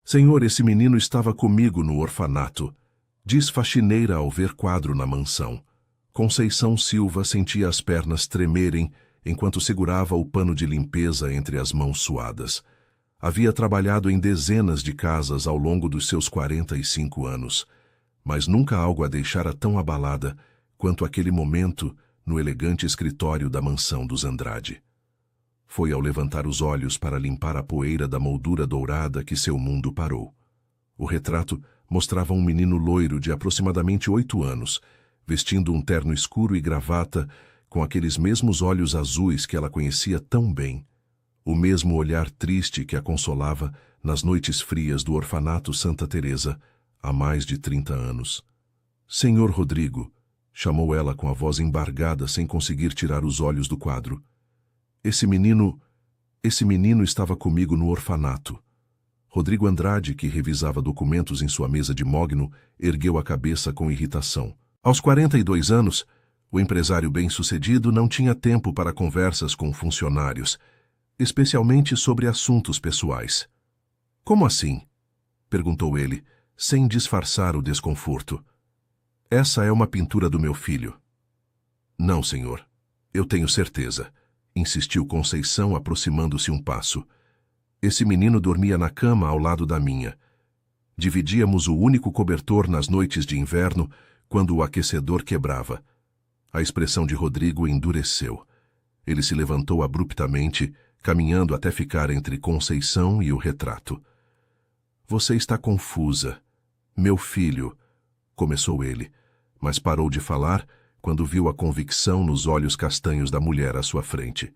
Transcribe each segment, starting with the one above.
Senhor, esse menino estava comigo no orfanato, diz faxineira ao ver quadro na mansão. Conceição Silva sentia as pernas tremerem enquanto segurava o pano de limpeza entre as mãos suadas. Havia trabalhado em dezenas de casas ao longo dos seus 45 anos, mas nunca algo a deixara tão abalada quanto aquele momento no elegante escritório da mansão dos Andrade. Foi ao levantar os olhos para limpar a poeira da moldura dourada que seu mundo parou. O retrato mostrava um menino loiro de aproximadamente 8 anos, vestindo um terno escuro e gravata, com aqueles mesmos olhos azuis que ela conhecia tão bem, o mesmo olhar triste que a consolava nas noites frias do orfanato Santa Teresa, há mais de 30 anos. Senhor Rodrigo, chamou ela com a voz embargada sem conseguir tirar os olhos do quadro. Esse menino estava comigo no orfanato. Rodrigo Andrade, que revisava documentos em sua mesa de mogno, ergueu a cabeça com irritação. Aos 42 anos, o empresário bem-sucedido não tinha tempo para conversas com funcionários, especialmente sobre assuntos pessoais. Como assim? Perguntou ele, sem disfarçar o desconforto. Essa é uma pintura do meu filho. Não, senhor. Eu tenho certeza, insistiu Conceição, aproximando-se um passo. Esse menino dormia na cama ao lado da minha. Dividíamos o único cobertor nas noites de inverno, quando o aquecedor quebrava. A expressão de Rodrigo endureceu. Ele se levantou abruptamente, caminhando até ficar entre Conceição e o retrato. Você está confusa. Meu filho, começou ele, mas parou de falar quando viu a convicção nos olhos castanhos da mulher à sua frente.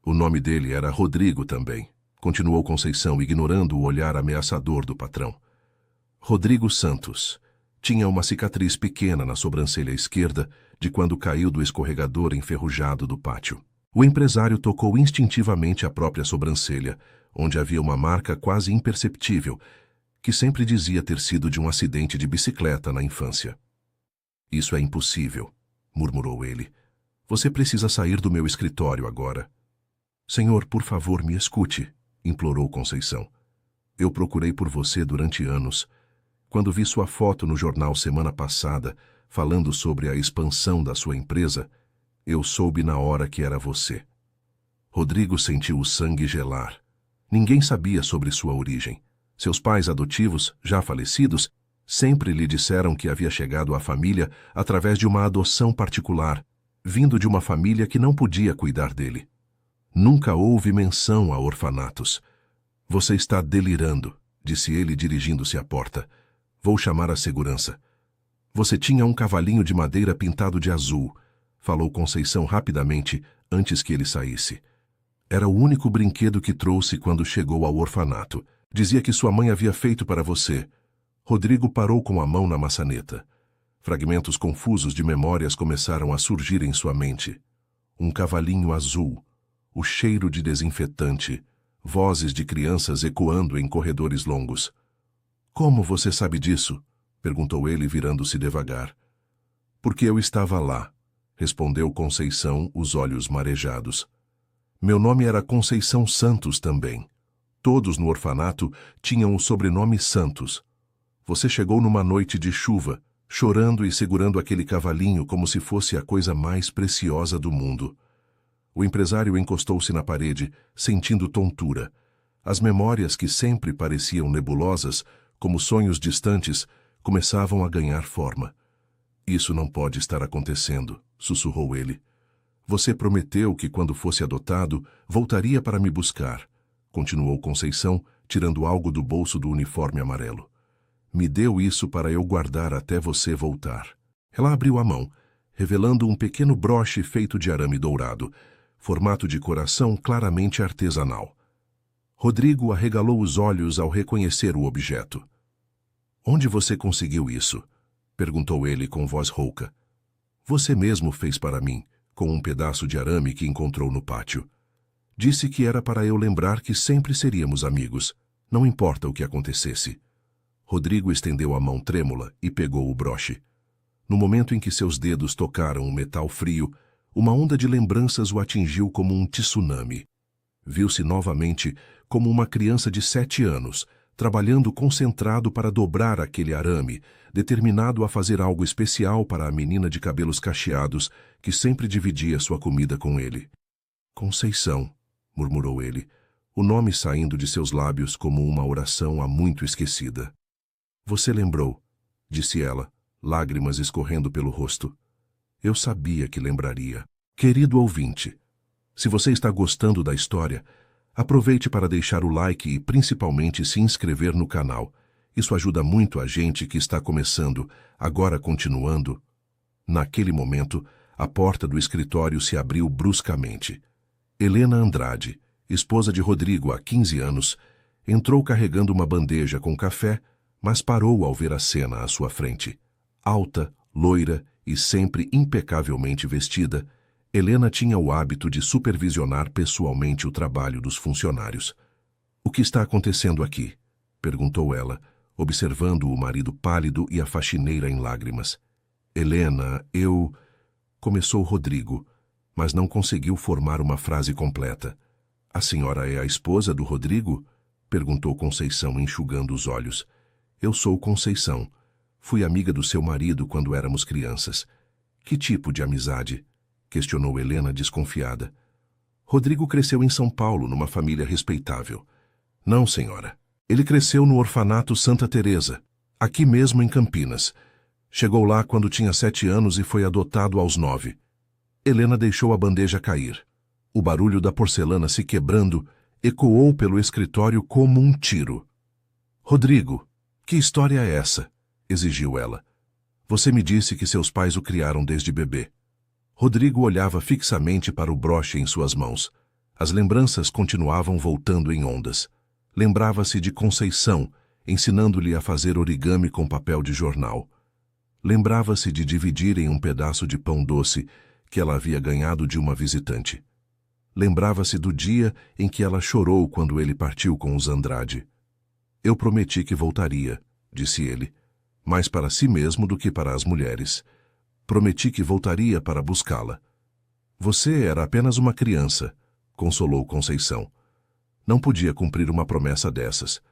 O nome dele era Rodrigo também, continuou Conceição, ignorando o olhar ameaçador do patrão. Rodrigo Santos. Tinha uma cicatriz pequena na sobrancelha esquerda de quando caiu do escorregador enferrujado do pátio. O empresário tocou instintivamente a própria sobrancelha, onde havia uma marca quase imperceptível, que sempre dizia ter sido de um acidente de bicicleta na infância. Isso é impossível, murmurou ele. Você precisa sair do meu escritório agora. Senhor, por favor, me escute, implorou Conceição. Eu procurei por você durante anos. Quando vi sua foto no jornal semana passada, falando sobre a expansão da sua empresa, eu soube na hora que era você. Rodrigo sentiu o sangue gelar. Ninguém sabia sobre sua origem. Seus pais adotivos, já falecidos, sempre lhe disseram que havia chegado à família através de uma adoção particular, vindo de uma família que não podia cuidar dele. Nunca houve menção a orfanatos. Você está delirando, disse ele dirigindo-se à porta. Vou chamar a segurança. Você tinha um cavalinho de madeira pintado de azul, falou Conceição rapidamente antes que ele saísse. Era o único brinquedo que trouxe quando chegou ao orfanato. Dizia que sua mãe havia feito para você. Rodrigo parou com a mão na maçaneta. Fragmentos confusos de memórias começaram a surgir em sua mente. Um cavalinho azul, o cheiro de desinfetante, vozes de crianças ecoando em corredores longos. Como você sabe disso? Perguntou ele, virando-se devagar. Porque eu estava lá, respondeu Conceição, os olhos marejados. Meu nome era Conceição Santos também. Todos no orfanato tinham o sobrenome Santos. Você chegou numa noite de chuva, chorando e segurando aquele cavalinho como se fosse a coisa mais preciosa do mundo. O empresário encostou-se na parede, sentindo tontura. As memórias que sempre pareciam nebulosas, como sonhos distantes, começavam a ganhar forma. Isso não pode estar acontecendo, sussurrou ele. Você prometeu que quando fosse adotado, voltaria para me buscar, continuou Conceição, tirando algo do bolso do uniforme amarelo. Me deu isso para eu guardar até você voltar. Ela abriu a mão, revelando um pequeno broche feito de arame dourado, formato de coração claramente artesanal. Rodrigo arregalou os olhos ao reconhecer o objeto. Onde você conseguiu isso? Perguntou ele com voz rouca. Você mesmo fez para mim, com um pedaço de arame que encontrou no pátio. Disse que era para eu lembrar que sempre seríamos amigos, não importa o que acontecesse. Rodrigo estendeu a mão trêmula e pegou o broche. No momento em que seus dedos tocaram o metal frio, uma onda de lembranças o atingiu como um tsunami. Viu-se novamente como uma criança de 7 anos, trabalhando concentrado para dobrar aquele arame, determinado a fazer algo especial para a menina de cabelos cacheados que sempre dividia sua comida com ele. Conceição, murmurou ele, o nome saindo de seus lábios como uma oração há muito esquecida. Você lembrou, disse ela, lágrimas escorrendo pelo rosto. Eu sabia que lembraria. Querido ouvinte, se você está gostando da história, aproveite para deixar o like e principalmente se inscrever no canal. Isso ajuda muito a gente que está começando, agora continuando. Naquele momento, a porta do escritório se abriu bruscamente. Helena Andrade, esposa de Rodrigo há 15 anos, entrou carregando uma bandeja com café, mas parou ao ver a cena à sua frente. Alta, loira e sempre impecavelmente vestida, Helena tinha o hábito de supervisionar pessoalmente o trabalho dos funcionários. O que está acontecendo aqui? Perguntou ela, observando o marido pálido e a faxineira em lágrimas. Helena, eu... Começou Rodrigo, mas não conseguiu formar uma frase completa. A senhora é a esposa do Rodrigo? Perguntou Conceição, enxugando os olhos. Eu sou Conceição. Fui amiga do seu marido quando éramos crianças. Que tipo de amizade? Questionou Helena, desconfiada. Rodrigo cresceu em São Paulo, numa família respeitável. Não, senhora. Ele cresceu no orfanato Santa Teresa, aqui mesmo em Campinas. Chegou lá quando tinha 7 anos e foi adotado aos 9. Helena deixou a bandeja cair. O barulho da porcelana se quebrando ecoou pelo escritório como um tiro. Rodrigo, que história é essa? Exigiu ela. Você me disse que seus pais o criaram desde bebê. Rodrigo olhava fixamente para o broche em suas mãos. As lembranças continuavam voltando em ondas. Lembrava-se de Conceição, ensinando-lhe a fazer origami com papel de jornal. Lembrava-se de dividirem um pedaço de pão doce que ela havia ganhado de uma visitante. Lembrava-se do dia em que ela chorou quando ele partiu com os Andrade. Eu prometi que voltaria, disse ele, mais para si mesmo do que para as mulheres. Prometi que voltaria para buscá-la. Você era apenas uma criança, consolou Conceição. Não podia cumprir uma promessa dessas.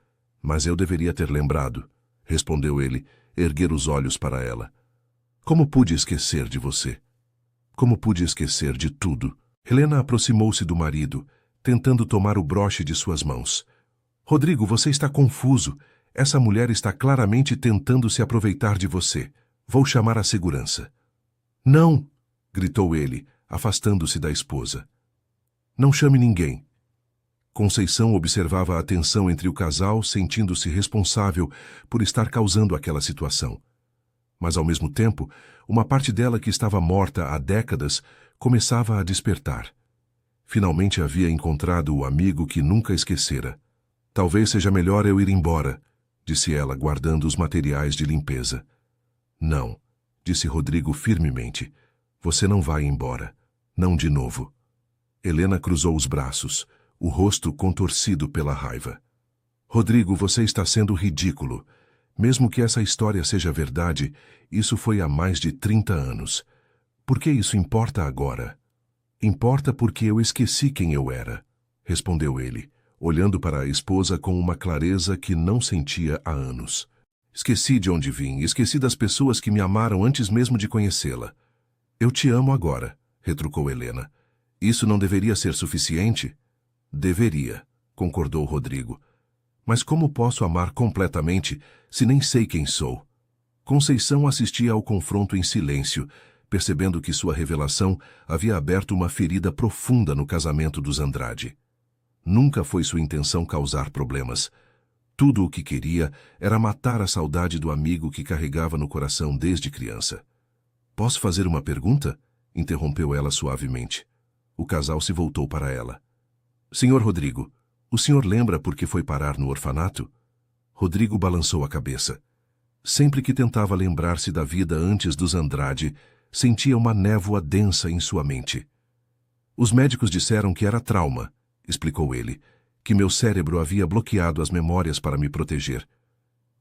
Mas eu deveria ter lembrado, respondeu ele, erguer os olhos para ela. Como pude esquecer de você? Como pude esquecer de tudo? Helena aproximou-se do marido, tentando tomar o broche de suas mãos. Rodrigo, você está confuso. Essa mulher está claramente tentando se aproveitar de você. Vou chamar a segurança. Não! Gritou ele, afastando-se da esposa. Não chame ninguém. Conceição observava a tensão entre o casal, sentindo-se responsável por estar causando aquela situação. Mas, ao mesmo tempo, uma parte dela que estava morta há décadas começava a despertar. Finalmente havia encontrado o amigo que nunca esquecera. Talvez seja melhor eu ir embora, disse ela, guardando os materiais de limpeza. Não, disse Rodrigo firmemente. Você não vai embora. Não de novo. Helena cruzou os braços, o rosto contorcido pela raiva. Rodrigo, você está sendo ridículo. Mesmo que essa história seja verdade, isso foi há mais de 30 anos. Por que isso importa agora? Importa porque eu esqueci quem eu era, respondeu ele, olhando para a esposa com uma clareza que não sentia há anos. Esqueci de onde vim, esqueci das pessoas que me amaram antes mesmo de conhecê-la. Eu te amo agora, retrucou Helena. Isso não deveria ser suficiente? Deveria, concordou Rodrigo. Mas como posso amar completamente se nem sei quem sou? Conceição assistia ao confronto em silêncio, percebendo que sua revelação havia aberto uma ferida profunda no casamento dos Andrade. Nunca foi sua intenção causar problemas. Tudo o que queria era matar a saudade do amigo que carregava no coração desde criança. Posso fazer uma pergunta? Interrompeu ela suavemente. O casal se voltou para ela. Senhor Rodrigo, o senhor lembra por que foi parar no orfanato? Rodrigo balançou a cabeça. Sempre que tentava lembrar-se da vida antes dos Andrade, sentia uma névoa densa em sua mente. Os médicos disseram que era trauma, explicou ele, que meu cérebro havia bloqueado as memórias para me proteger.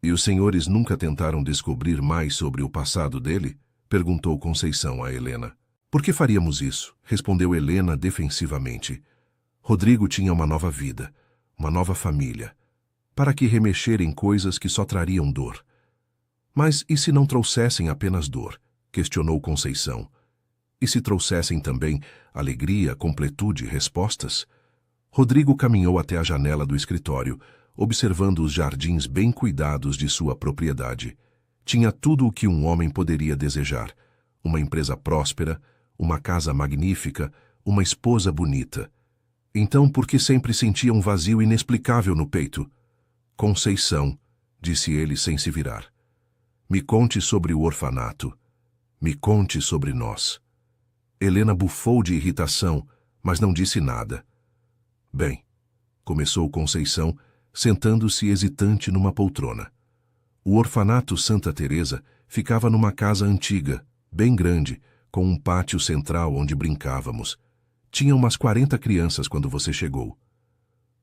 E os senhores nunca tentaram descobrir mais sobre o passado dele? Perguntou Conceição a Helena. Por que faríamos isso? Respondeu Helena defensivamente. Rodrigo tinha uma nova vida, uma nova família. Para que remexer em coisas que só trariam dor? Mas e se não trouxessem apenas dor? Questionou Conceição. E se trouxessem também alegria, completude e respostas? Rodrigo caminhou até a janela do escritório, observando os jardins bem cuidados de sua propriedade. Tinha tudo o que um homem poderia desejar: uma empresa próspera, uma casa magnífica, uma esposa bonita. Então, por que sempre sentia um vazio inexplicável no peito? Conceição, disse ele sem se virar. Me conte sobre o orfanato. Me conte sobre nós. Helena bufou de irritação, mas não disse nada. Bem, começou Conceição, sentando-se hesitante numa poltrona. O orfanato Santa Teresa ficava numa casa antiga, bem grande, com um pátio central onde brincávamos. Tinha umas 40 crianças quando você chegou.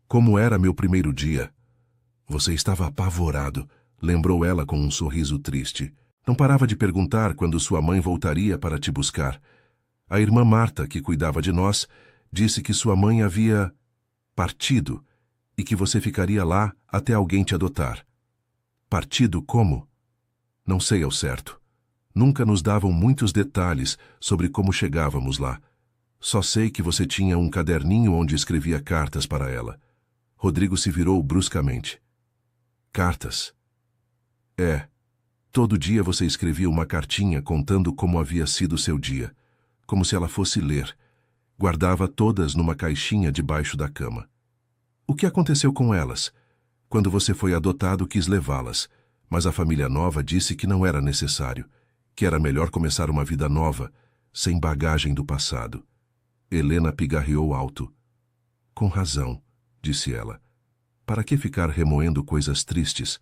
Como era meu primeiro dia? Você estava apavorado, lembrou ela com um sorriso triste. Não parava de perguntar quando sua mãe voltaria para te buscar. A irmã Marta, que cuidava de nós, disse que sua mãe havia partido e que você ficaria lá até alguém te adotar. Partido como? Não sei ao certo. Nunca nos davam muitos detalhes sobre como chegávamos lá. Só sei que você tinha um caderninho onde escrevia cartas para ela. Rodrigo se virou bruscamente. Cartas? É. Todo dia você escrevia uma cartinha contando como havia sido seu dia, como se ela fosse ler. Guardava todas numa caixinha debaixo da cama. O que aconteceu com elas? Quando você foi adotado, quis levá-las, mas a família nova disse que não era necessário, que era melhor começar uma vida nova, sem bagagem do passado. Helena pigarreou alto. Com razão, disse ela. Para que ficar remoendo coisas tristes?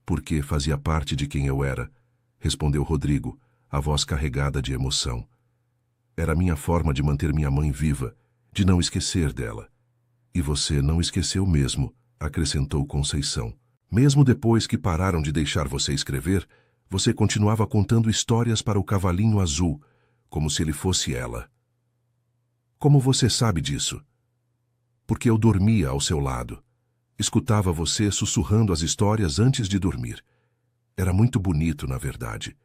Porque fazia parte de quem eu era, respondeu Rodrigo, a voz carregada de emoção. Era minha forma de manter minha mãe viva, de não esquecer dela. E você não esqueceu mesmo, acrescentou Conceição. Mesmo depois que pararam de deixar você escrever, você continuava contando histórias para o cavalinho azul, como se ele fosse ela. Como você sabe disso? Porque eu dormia ao seu lado. Escutava você sussurrando as histórias antes de dormir. Era muito bonito, na verdade.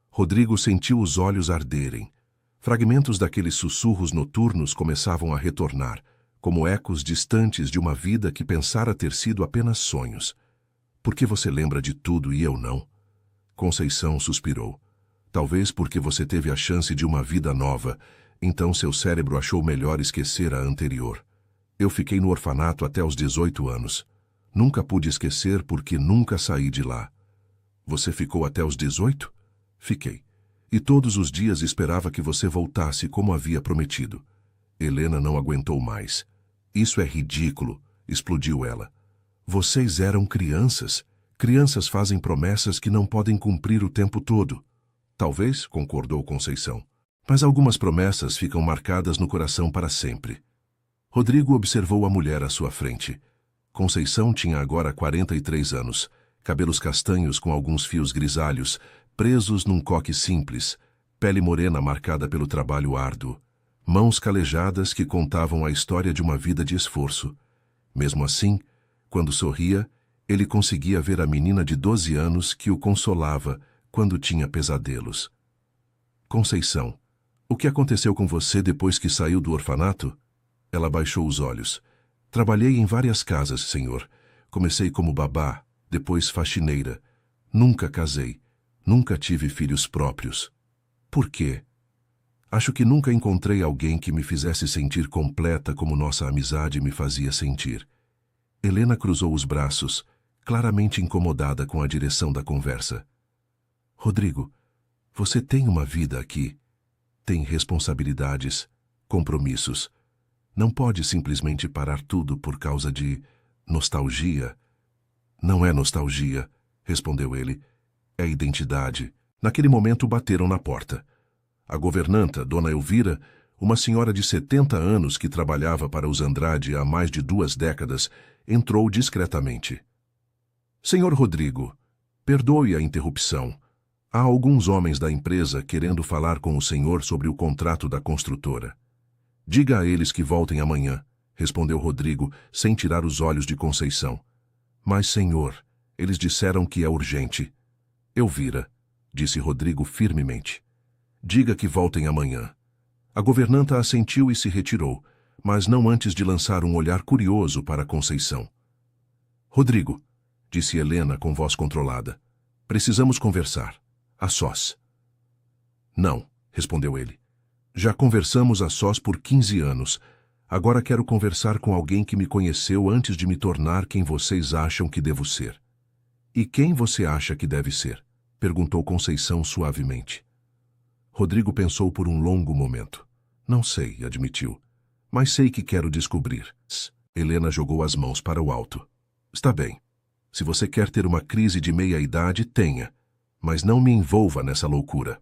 Rodrigo sentiu os olhos arderem. Fragmentos daqueles sussurros noturnos começavam a retornar, como ecos distantes de uma vida que pensara ter sido apenas sonhos. Por que você lembra de tudo e eu não? Conceição suspirou. Talvez porque você teve a chance de uma vida nova, então seu cérebro achou melhor esquecer a anterior. Eu fiquei no orfanato até os 18 anos. Nunca pude esquecer porque nunca saí de lá. Você ficou até os 18? Fiquei. E todos os dias esperava que você voltasse como havia prometido. Helena não aguentou mais. Isso é ridículo, explodiu ela. Vocês eram crianças. Crianças fazem promessas que não podem cumprir o tempo todo. Talvez, concordou Conceição. Mas algumas promessas ficam marcadas no coração para sempre. Rodrigo observou a mulher à sua frente. Conceição tinha agora 43 anos, cabelos castanhos com alguns fios grisalhos, presos num coque simples, pele morena marcada pelo trabalho árduo, mãos calejadas que contavam a história de uma vida de esforço. Mesmo assim, quando sorria, ele conseguia ver a menina de 12 anos que o consolava quando tinha pesadelos. Conceição, o que aconteceu com você depois que saiu do orfanato? Ela baixou os olhos. Trabalhei em várias casas, senhor. Comecei como babá, depois faxineira. Nunca casei. Nunca tive filhos próprios. Por quê? Acho que nunca encontrei alguém que me fizesse sentir completa como nossa amizade me fazia sentir. Helena cruzou os braços, claramente incomodada com a direção da conversa. Rodrigo, você tem uma vida aqui. Tem responsabilidades, compromissos. Não pode simplesmente parar tudo por causa de nostalgia. Não é nostalgia, respondeu ele. É identidade. Naquele momento bateram na porta. A governanta, Dona Elvira, uma senhora de 70 anos que trabalhava para os Andrade há mais de 2 décadas, entrou discretamente. Senhor Rodrigo, perdoe a interrupção. Há alguns homens da empresa querendo falar com o senhor sobre o contrato da construtora. Diga a eles que voltem amanhã, respondeu Rodrigo, sem tirar os olhos de Conceição. Mas, senhor, eles disseram que é urgente. Elvira, disse Rodrigo firmemente. Diga que voltem amanhã. A governanta assentiu e se retirou, mas não antes de lançar um olhar curioso para Conceição. Rodrigo, disse Helena com voz controlada, precisamos conversar, a sós. Não, respondeu ele. Já conversamos a sós por 15 anos. Agora quero conversar com alguém que me conheceu antes de me tornar quem vocês acham que devo ser. E quem você acha que deve ser? Perguntou Conceição suavemente. Rodrigo pensou por um longo momento. Não sei, admitiu. Mas sei que quero descobrir. Helena jogou as mãos para o alto. Está bem. Se você quer ter uma crise de meia-idade, tenha. Mas não me envolva nessa loucura.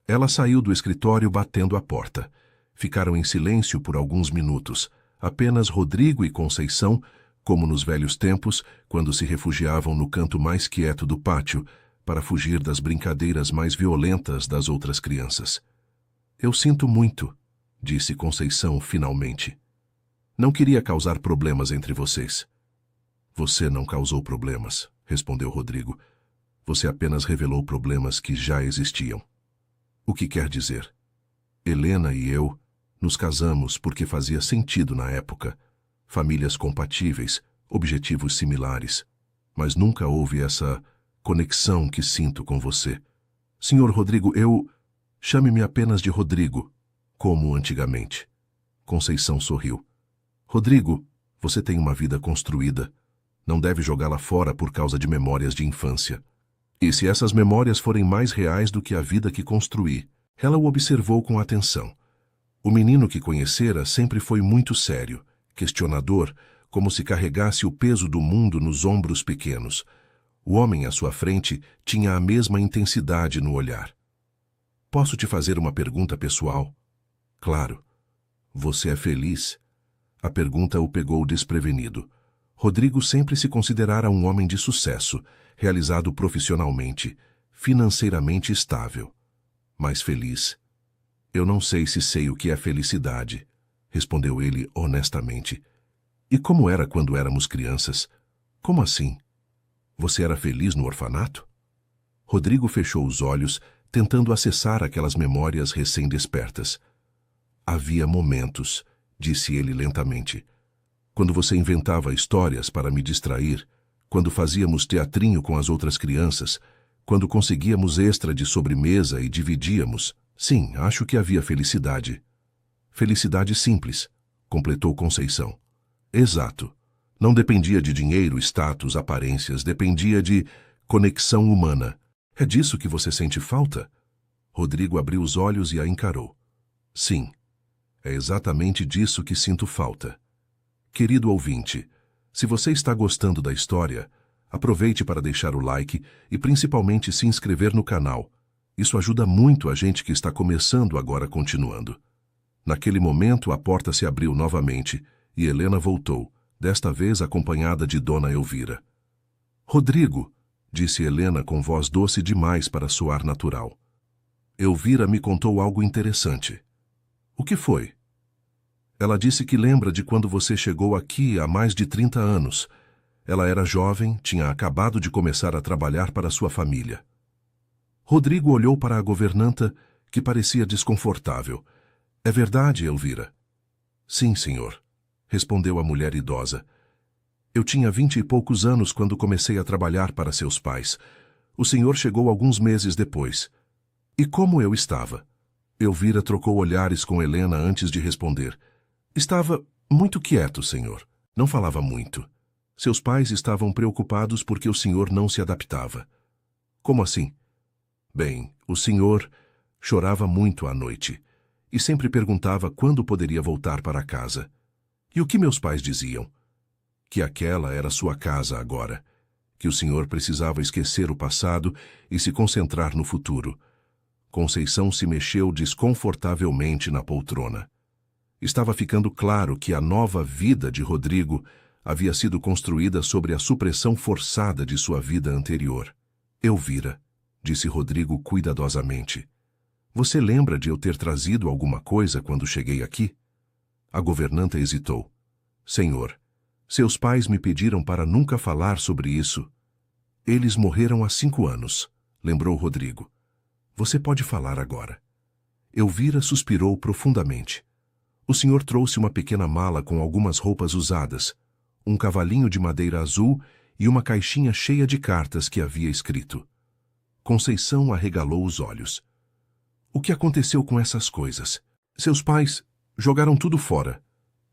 Ela saiu do escritório batendo a porta. Ficaram em silêncio por alguns minutos. Apenas Rodrigo e Conceição, como nos velhos tempos, quando se refugiavam no canto mais quieto do pátio, para fugir das brincadeiras mais violentas das outras crianças. Eu sinto muito, disse Conceição finalmente. Não queria causar problemas entre vocês. Você não causou problemas, respondeu Rodrigo. Você apenas revelou problemas que já existiam. O que quer dizer? Helena e eu nos casamos porque fazia sentido na época. Famílias compatíveis, objetivos similares. Mas nunca houve essa conexão que sinto com você. Senhor Rodrigo, chame-me apenas de Rodrigo, como antigamente. Conceição sorriu. Rodrigo, você tem uma vida construída. Não deve jogá-la fora por causa de memórias de infância. E se essas memórias forem mais reais do que a vida que construí? Ela o observou com atenção. O menino que conhecera sempre foi muito sério, questionador, como se carregasse o peso do mundo nos ombros pequenos. O homem à sua frente tinha a mesma intensidade no olhar. Posso te fazer uma pergunta pessoal? Claro. Você é feliz? A pergunta o pegou desprevenido. Rodrigo sempre se considerara um homem de sucesso, realizado profissionalmente, financeiramente estável. Mas feliz? Eu não sei se sei o que é felicidade, respondeu ele honestamente. E como era quando éramos crianças? Como assim? Você era feliz no orfanato? Rodrigo fechou os olhos, tentando acessar aquelas memórias recém-despertas. Havia momentos, disse ele lentamente, quando você inventava histórias para me distrair, quando fazíamos teatrinho com as outras crianças, quando conseguíamos extra de sobremesa e dividíamos. Sim, acho que havia felicidade. Felicidade simples, completou Conceição. Exato. Não dependia de dinheiro, status, aparências, dependia de conexão humana. É disso que você sente falta? Rodrigo abriu os olhos e a encarou. Sim, é exatamente disso que sinto falta. Querido ouvinte, se você está gostando da história, aproveite para deixar o like e principalmente se inscrever no canal. Isso ajuda muito a gente que está começando agora continuando. Naquele momento a porta se abriu novamente e Helena voltou, desta vez acompanhada de Dona Elvira. Rodrigo, disse Helena com voz doce demais para soar natural. Elvira me contou algo interessante. O que foi? Ela disse que lembra de quando você chegou aqui há mais de 30 anos. Ela era jovem, tinha acabado de começar a trabalhar para sua família. Rodrigo olhou para a governanta, que parecia desconfortável. É verdade, Elvira? Sim, senhor, respondeu a mulher idosa. Eu tinha 20 e poucos anos quando comecei a trabalhar para seus pais. O senhor chegou alguns meses depois. E como eu estava? Elvira trocou olhares com Helena antes de responder. Estava muito quieto, senhor. Não falava muito. Seus pais estavam preocupados porque o senhor não se adaptava. Como assim? Bem, o senhor chorava muito à noite e sempre perguntava quando poderia voltar para casa. E o que meus pais diziam? Que aquela era sua casa agora, que o senhor precisava esquecer o passado e se concentrar no futuro. Conceição se mexeu desconfortavelmente na poltrona. Estava ficando claro que a nova vida de Rodrigo havia sido construída sobre a supressão forçada de sua vida anterior. Elvira, disse Rodrigo cuidadosamente. Você lembra de eu ter trazido alguma coisa quando cheguei aqui? A governanta hesitou. Senhor, Seus pais me pediram para nunca falar sobre isso. Eles morreram há 5 anos, lembrou Rodrigo. Você pode falar agora. Elvira suspirou profundamente. O senhor trouxe uma pequena mala com algumas roupas usadas, um cavalinho de madeira azul e uma caixinha cheia de cartas que havia escrito. Conceição arregalou os olhos. O que aconteceu com essas coisas? Seus pais jogaram tudo fora.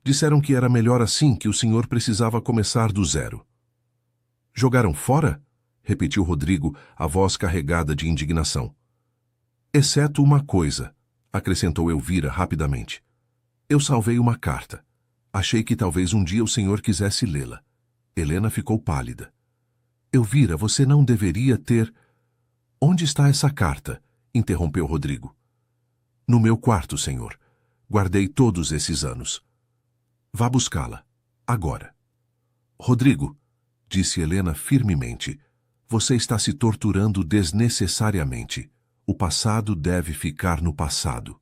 Disseram que era melhor assim, que o senhor precisava começar do zero. Jogaram fora? Repetiu Rodrigo, a voz carregada de indignação. Exceto uma coisa, acrescentou Elvira rapidamente. Eu salvei uma carta. Achei que talvez um dia o senhor quisesse lê-la. Helena ficou pálida. Elvira, você não deveria ter... Onde está essa carta? Interrompeu Rodrigo. No meu quarto, senhor. Guardei todos esses anos. Vá buscá-la. Agora. Rodrigo, disse Helena firmemente, você está se torturando desnecessariamente. O passado deve ficar no passado.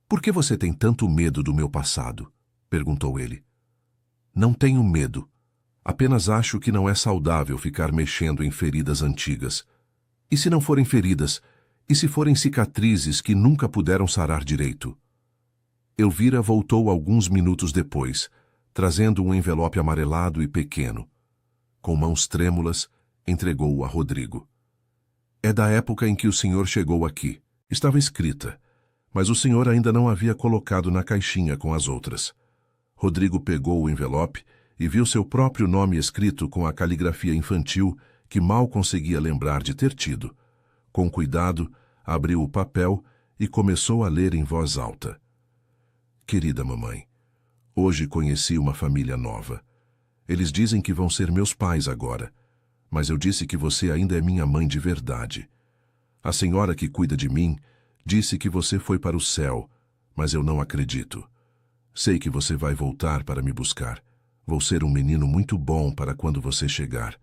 Por que você tem tanto medo do meu passado? Perguntou ele. Não tenho medo. Apenas acho que não é saudável ficar mexendo em feridas antigas. E se não forem feridas? E se forem cicatrizes que nunca puderam sarar direito? Elvira voltou alguns minutos depois, trazendo um envelope amarelado e pequeno. Com mãos trêmulas, entregou-o a Rodrigo. É da época em que o senhor chegou aqui. Estava escrita, mas o senhor ainda não havia colocado na caixinha com as outras. Rodrigo pegou o envelope e viu seu próprio nome escrito com a caligrafia infantil que mal conseguia lembrar de ter tido. Com cuidado, abriu o papel e começou a ler em voz alta. Querida mamãe, hoje conheci uma família nova. Eles dizem que vão ser meus pais agora, mas eu disse que você ainda é minha mãe de verdade. A senhora que cuida de mim disse que você foi para o céu, mas eu não acredito. Sei que você vai voltar para me buscar. Vou ser um menino muito bom para quando você chegar.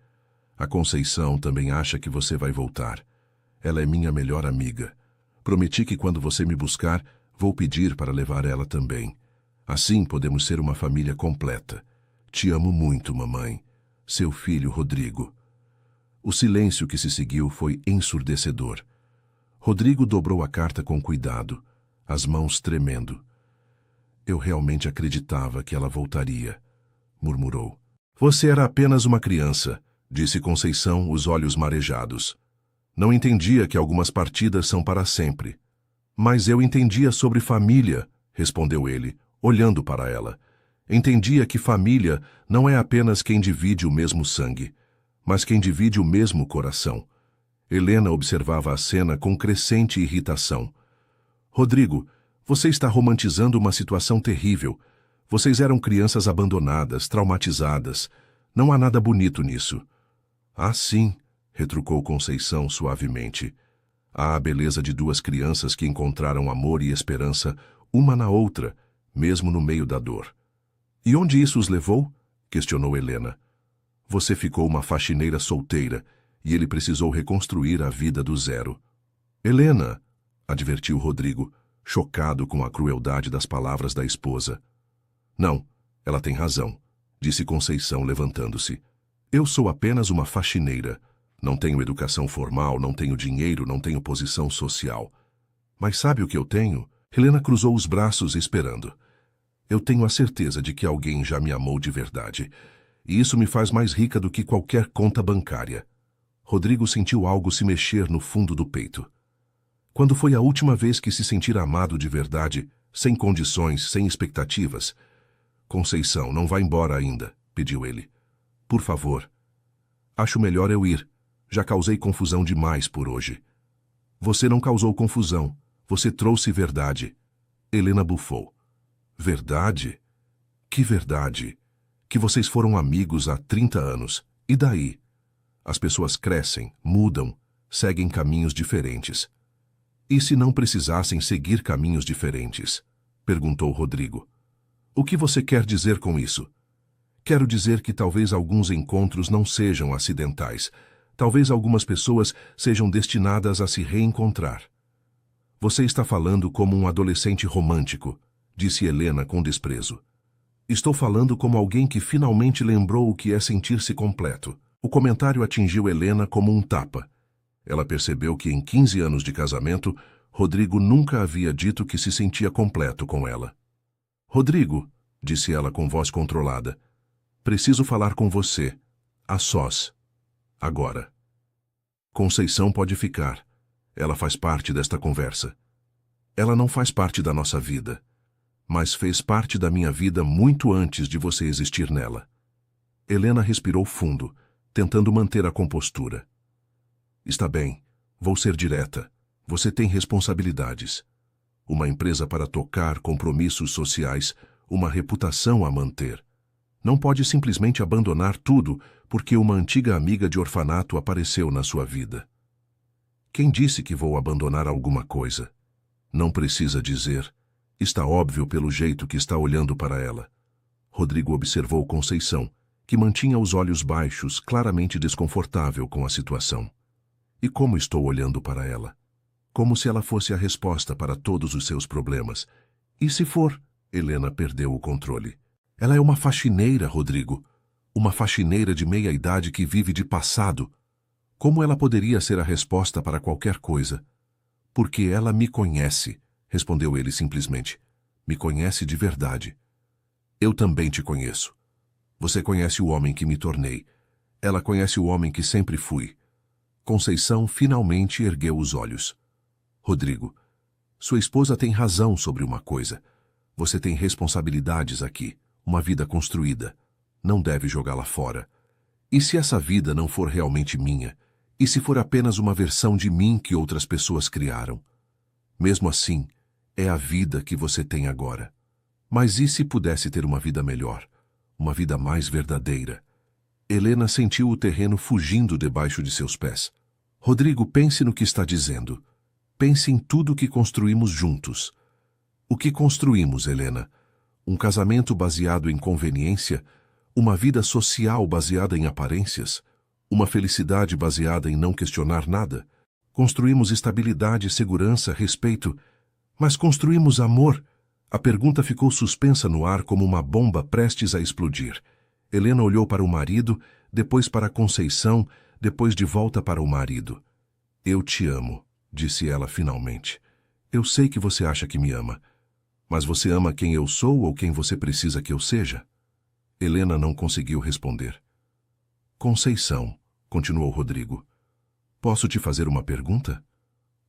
A Conceição também acha que você vai voltar. Ela é minha melhor amiga. Prometi que quando você me buscar, vou pedir para levar ela também. Assim podemos ser uma família completa. Te amo muito, mamãe. Seu filho, Rodrigo. O silêncio que se seguiu foi ensurdecedor. Rodrigo dobrou a carta com cuidado, as mãos tremendo. Eu realmente acreditava que ela voltaria, murmurou. Você era apenas uma criança, disse Conceição, os olhos marejados. Não entendia que algumas partidas são para sempre. Mas eu entendia sobre família, respondeu ele, olhando para ela. Entendia que família não é apenas quem divide o mesmo sangue, mas quem divide o mesmo coração. Helena observava a cena com crescente irritação. Rodrigo, você está romantizando uma situação terrível. Vocês eram crianças abandonadas, traumatizadas. Não há nada bonito nisso. Ah, sim, retrucou Conceição suavemente. Há a beleza de duas crianças que encontraram amor e esperança, uma na outra, mesmo no meio da dor. E onde isso os levou? Questionou Helena. Você ficou uma faxineira solteira, e ele precisou reconstruir a vida do zero. Helena, advertiu Rodrigo, chocado com a crueldade das palavras da esposa. Não, ela tem razão, disse Conceição levantando-se. Eu sou apenas uma faxineira. Não tenho educação formal, não tenho dinheiro, não tenho posição social. Mas sabe o que eu tenho? Helena cruzou os braços esperando. Eu tenho a certeza de que alguém já me amou de verdade. E isso me faz mais rica do que qualquer conta bancária. Rodrigo sentiu algo se mexer no fundo do peito. Quando foi a última vez que se sentir amado de verdade, sem condições, sem expectativas? Conceição, não vá embora ainda, pediu ele. Por favor. Acho melhor eu ir. Já causei confusão demais por hoje. Você não causou confusão. Você trouxe verdade. Helena bufou. Verdade? Que verdade? Que vocês foram amigos há 30 anos. E daí? As pessoas crescem, mudam, seguem caminhos diferentes. E se não precisassem seguir caminhos diferentes? Perguntou Rodrigo. O que você quer dizer com isso? Quero dizer que talvez alguns encontros não sejam acidentais. Talvez algumas pessoas sejam destinadas a se reencontrar. Você está falando como um adolescente romântico, disse Helena com desprezo. Estou falando como alguém que finalmente lembrou o que é sentir-se completo. O comentário atingiu Helena como um tapa. Ela percebeu que em 15 anos de casamento, Rodrigo nunca havia dito que se sentia completo com ela. Rodrigo, disse ela com voz controlada, preciso falar com você, a sós. Agora. Conceição pode ficar. Ela faz parte desta conversa. Ela não faz parte da nossa vida, mas fez parte da minha vida muito antes de você existir nela. Helena respirou fundo, tentando manter a compostura. Está bem, vou ser direta. Você tem responsabilidades. Uma empresa para tocar, compromissos sociais, uma reputação a manter. Não pode simplesmente abandonar tudo porque uma antiga amiga de orfanato apareceu na sua vida. Quem disse que vou abandonar alguma coisa? Não precisa dizer. Está óbvio pelo jeito que está olhando para ela. Rodrigo observou Conceição, que mantinha os olhos baixos, claramente desconfortável com a situação. E como estou olhando para ela? Como se ela fosse a resposta para todos os seus problemas. E se for? Helena perdeu o controle. Ela é uma faxineira, Rodrigo. Uma faxineira de meia-idade que vive de passado. Como ela poderia ser a resposta para qualquer coisa? Porque ela me conhece, respondeu ele simplesmente. Me conhece de verdade. Eu também te conheço. Você conhece o homem que me tornei. Ela conhece o homem que sempre fui. Conceição finalmente ergueu os olhos. Rodrigo, sua esposa tem razão sobre uma coisa. Você tem responsabilidades aqui, uma vida construída. Não deve jogá-la fora. E se essa vida não for realmente minha? E se for apenas uma versão de mim que outras pessoas criaram? Mesmo assim, é a vida que você tem agora. Mas e se pudesse ter uma vida melhor? Uma vida mais verdadeira? Helena sentiu o terreno fugindo debaixo de seus pés. Rodrigo, pense no que está dizendo. Pense em tudo que construímos juntos. O que construímos, Helena? Um casamento baseado em conveniência? Uma vida social baseada em aparências? Uma felicidade baseada em não questionar nada? Construímos estabilidade, segurança, respeito. Mas construímos amor? A pergunta ficou suspensa no ar como uma bomba prestes a explodir. Helena olhou para o marido, depois para Conceição, depois de volta para o marido. Eu te amo, disse ela finalmente. Eu sei que você acha que me ama. Mas você ama quem eu sou ou quem você precisa que eu seja? Helena não conseguiu responder. Conceição, continuou Rodrigo. Posso te fazer uma pergunta?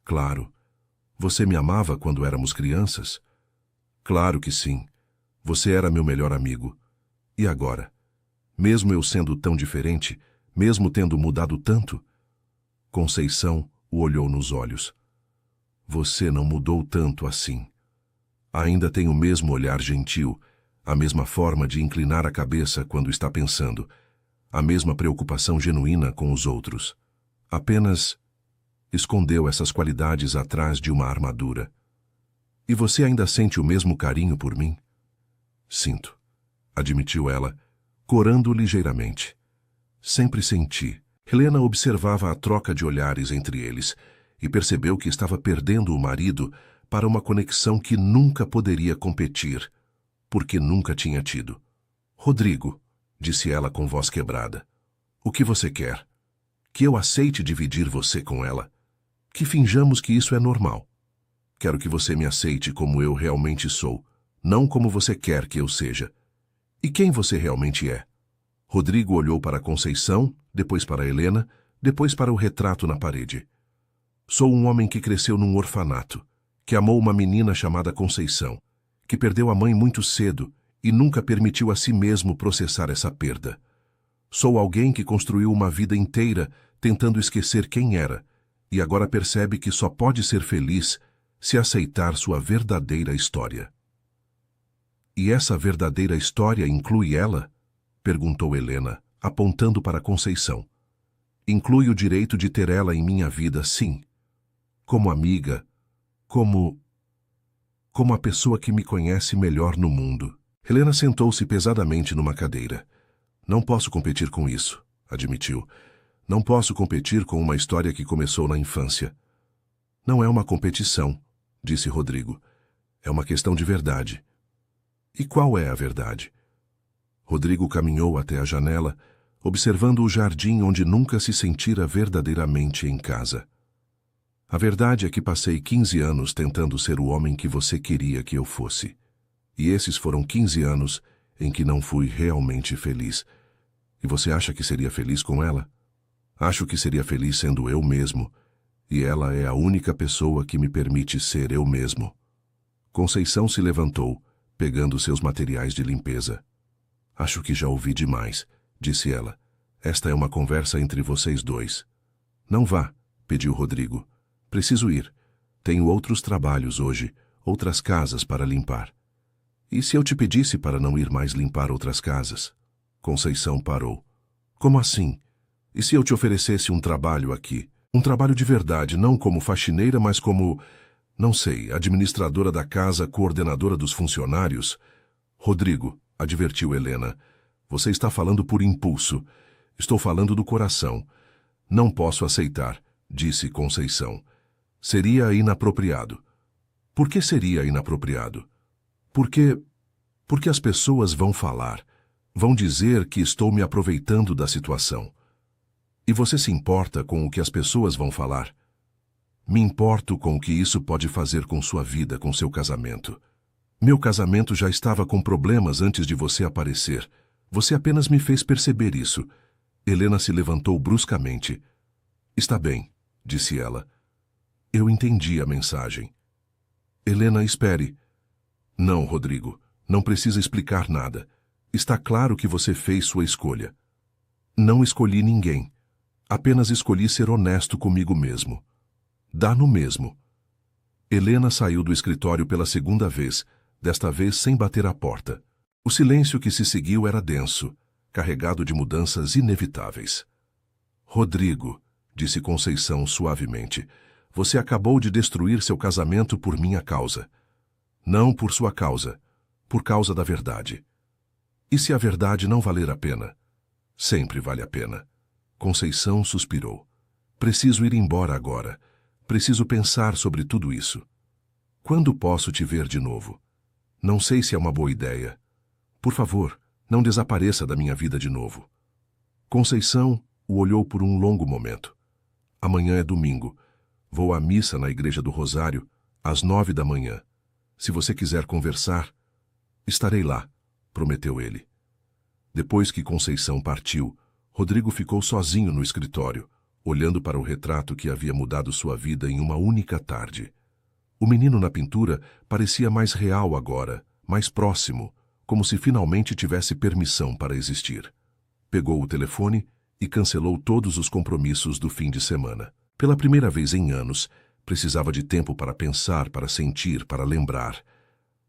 Claro. Você me amava quando éramos crianças? Claro que sim. Você era meu melhor amigo. E agora? Mesmo eu sendo tão diferente, mesmo tendo mudado tanto? Conceição o olhou nos olhos. Você não mudou tanto assim. Ainda tem o mesmo olhar gentil, a mesma forma de inclinar a cabeça quando está pensando, a mesma preocupação genuína com os outros. Apenas escondeu essas qualidades atrás de uma armadura. E você ainda sente o mesmo carinho por mim? Sinto, admitiu ela, corando ligeiramente. Sempre senti. Helena observava a troca de olhares entre eles e percebeu que estava perdendo o marido para uma conexão que nunca poderia competir, porque nunca tinha tido. Rodrigo, disse ela com voz quebrada, o que você quer? Que eu aceite dividir você com ela? Que finjamos que isso é normal? Quero que você me aceite como eu realmente sou, não como você quer que eu seja. E quem você realmente é? Rodrigo olhou para Conceição, depois para Helena, depois para o retrato na parede. Sou um homem que cresceu num orfanato, que amou uma menina chamada Conceição, que perdeu a mãe muito cedo e nunca permitiu a si mesmo processar essa perda. Sou alguém que construiu uma vida inteira tentando esquecer quem era e agora percebe que só pode ser feliz se aceitar sua verdadeira história. E essa verdadeira história inclui ela? Perguntou Helena, apontando para Conceição. Inclui o direito de ter ela em minha vida, sim. Como amiga, como a pessoa que me conhece melhor no mundo. Helena sentou-se pesadamente numa cadeira. Não posso competir com isso, admitiu. Não posso competir com uma história que começou na infância. Não é uma competição, disse Rodrigo. É uma questão de verdade. E qual é a verdade? Rodrigo caminhou até a janela, observando o jardim onde nunca se sentira verdadeiramente em casa. A verdade é que passei 15 anos tentando ser o homem que você queria que eu fosse. E esses foram 15 anos em que não fui realmente feliz. E você acha que seria feliz com ela? Acho que seria feliz sendo eu mesmo, e ela é a única pessoa que me permite ser eu mesmo. Conceição se levantou, pegando seus materiais de limpeza. Acho que já ouvi demais, disse ela. Esta é uma conversa entre vocês dois. Não vá, pediu Rodrigo. Preciso ir. Tenho outros trabalhos hoje, outras casas para limpar. E se eu te pedisse para não ir mais limpar outras casas? Conceição parou. Como assim? E se eu te oferecesse um trabalho aqui? Um trabalho de verdade, não como faxineira, mas como, não sei, administradora da casa, coordenadora dos funcionários? Rodrigo, advertiu Helena, você está falando por impulso. Estou falando do coração. Não posso aceitar, disse Conceição. Seria inapropriado. Por que seria inapropriado? Porque as pessoas vão falar, vão dizer que estou me aproveitando da situação. E você se importa com o que as pessoas vão falar? Me importo com o que isso pode fazer com sua vida, com seu casamento. Meu casamento já estava com problemas antes de você aparecer. Você apenas me fez perceber isso. Helena se levantou bruscamente. Está bem, disse ela. Eu entendi a mensagem. Helena, espere. Não, Rodrigo, não precisa explicar nada. Está claro que você fez sua escolha. Não escolhi ninguém. Apenas escolhi ser honesto comigo mesmo. Dá no mesmo. Helena saiu do escritório pela segunda vez, desta vez sem bater à porta. O silêncio que se seguiu era denso, carregado de mudanças inevitáveis. Rodrigo, disse Conceição suavemente, você acabou de destruir seu casamento por minha causa. Não por sua causa, por causa da verdade. E se a verdade não valer a pena? Sempre vale a pena. Conceição suspirou. Preciso ir embora agora. Preciso pensar sobre tudo isso. Quando posso te ver de novo? Não sei se é uma boa ideia. Por favor, não desapareça da minha vida de novo. Conceição o olhou por um longo momento. Amanhã é domingo. Vou à missa na Igreja do Rosário, às 9 da manhã. Se você quiser conversar, estarei lá, prometeu ele. Depois que Conceição partiu, Rodrigo ficou sozinho no escritório, olhando para o retrato que havia mudado sua vida em uma única tarde. O menino na pintura parecia mais real agora, mais próximo, como se finalmente tivesse permissão para existir. Pegou o telefone e cancelou todos os compromissos do fim de semana. Pela primeira vez em anos, precisava de tempo para pensar, para sentir, para lembrar.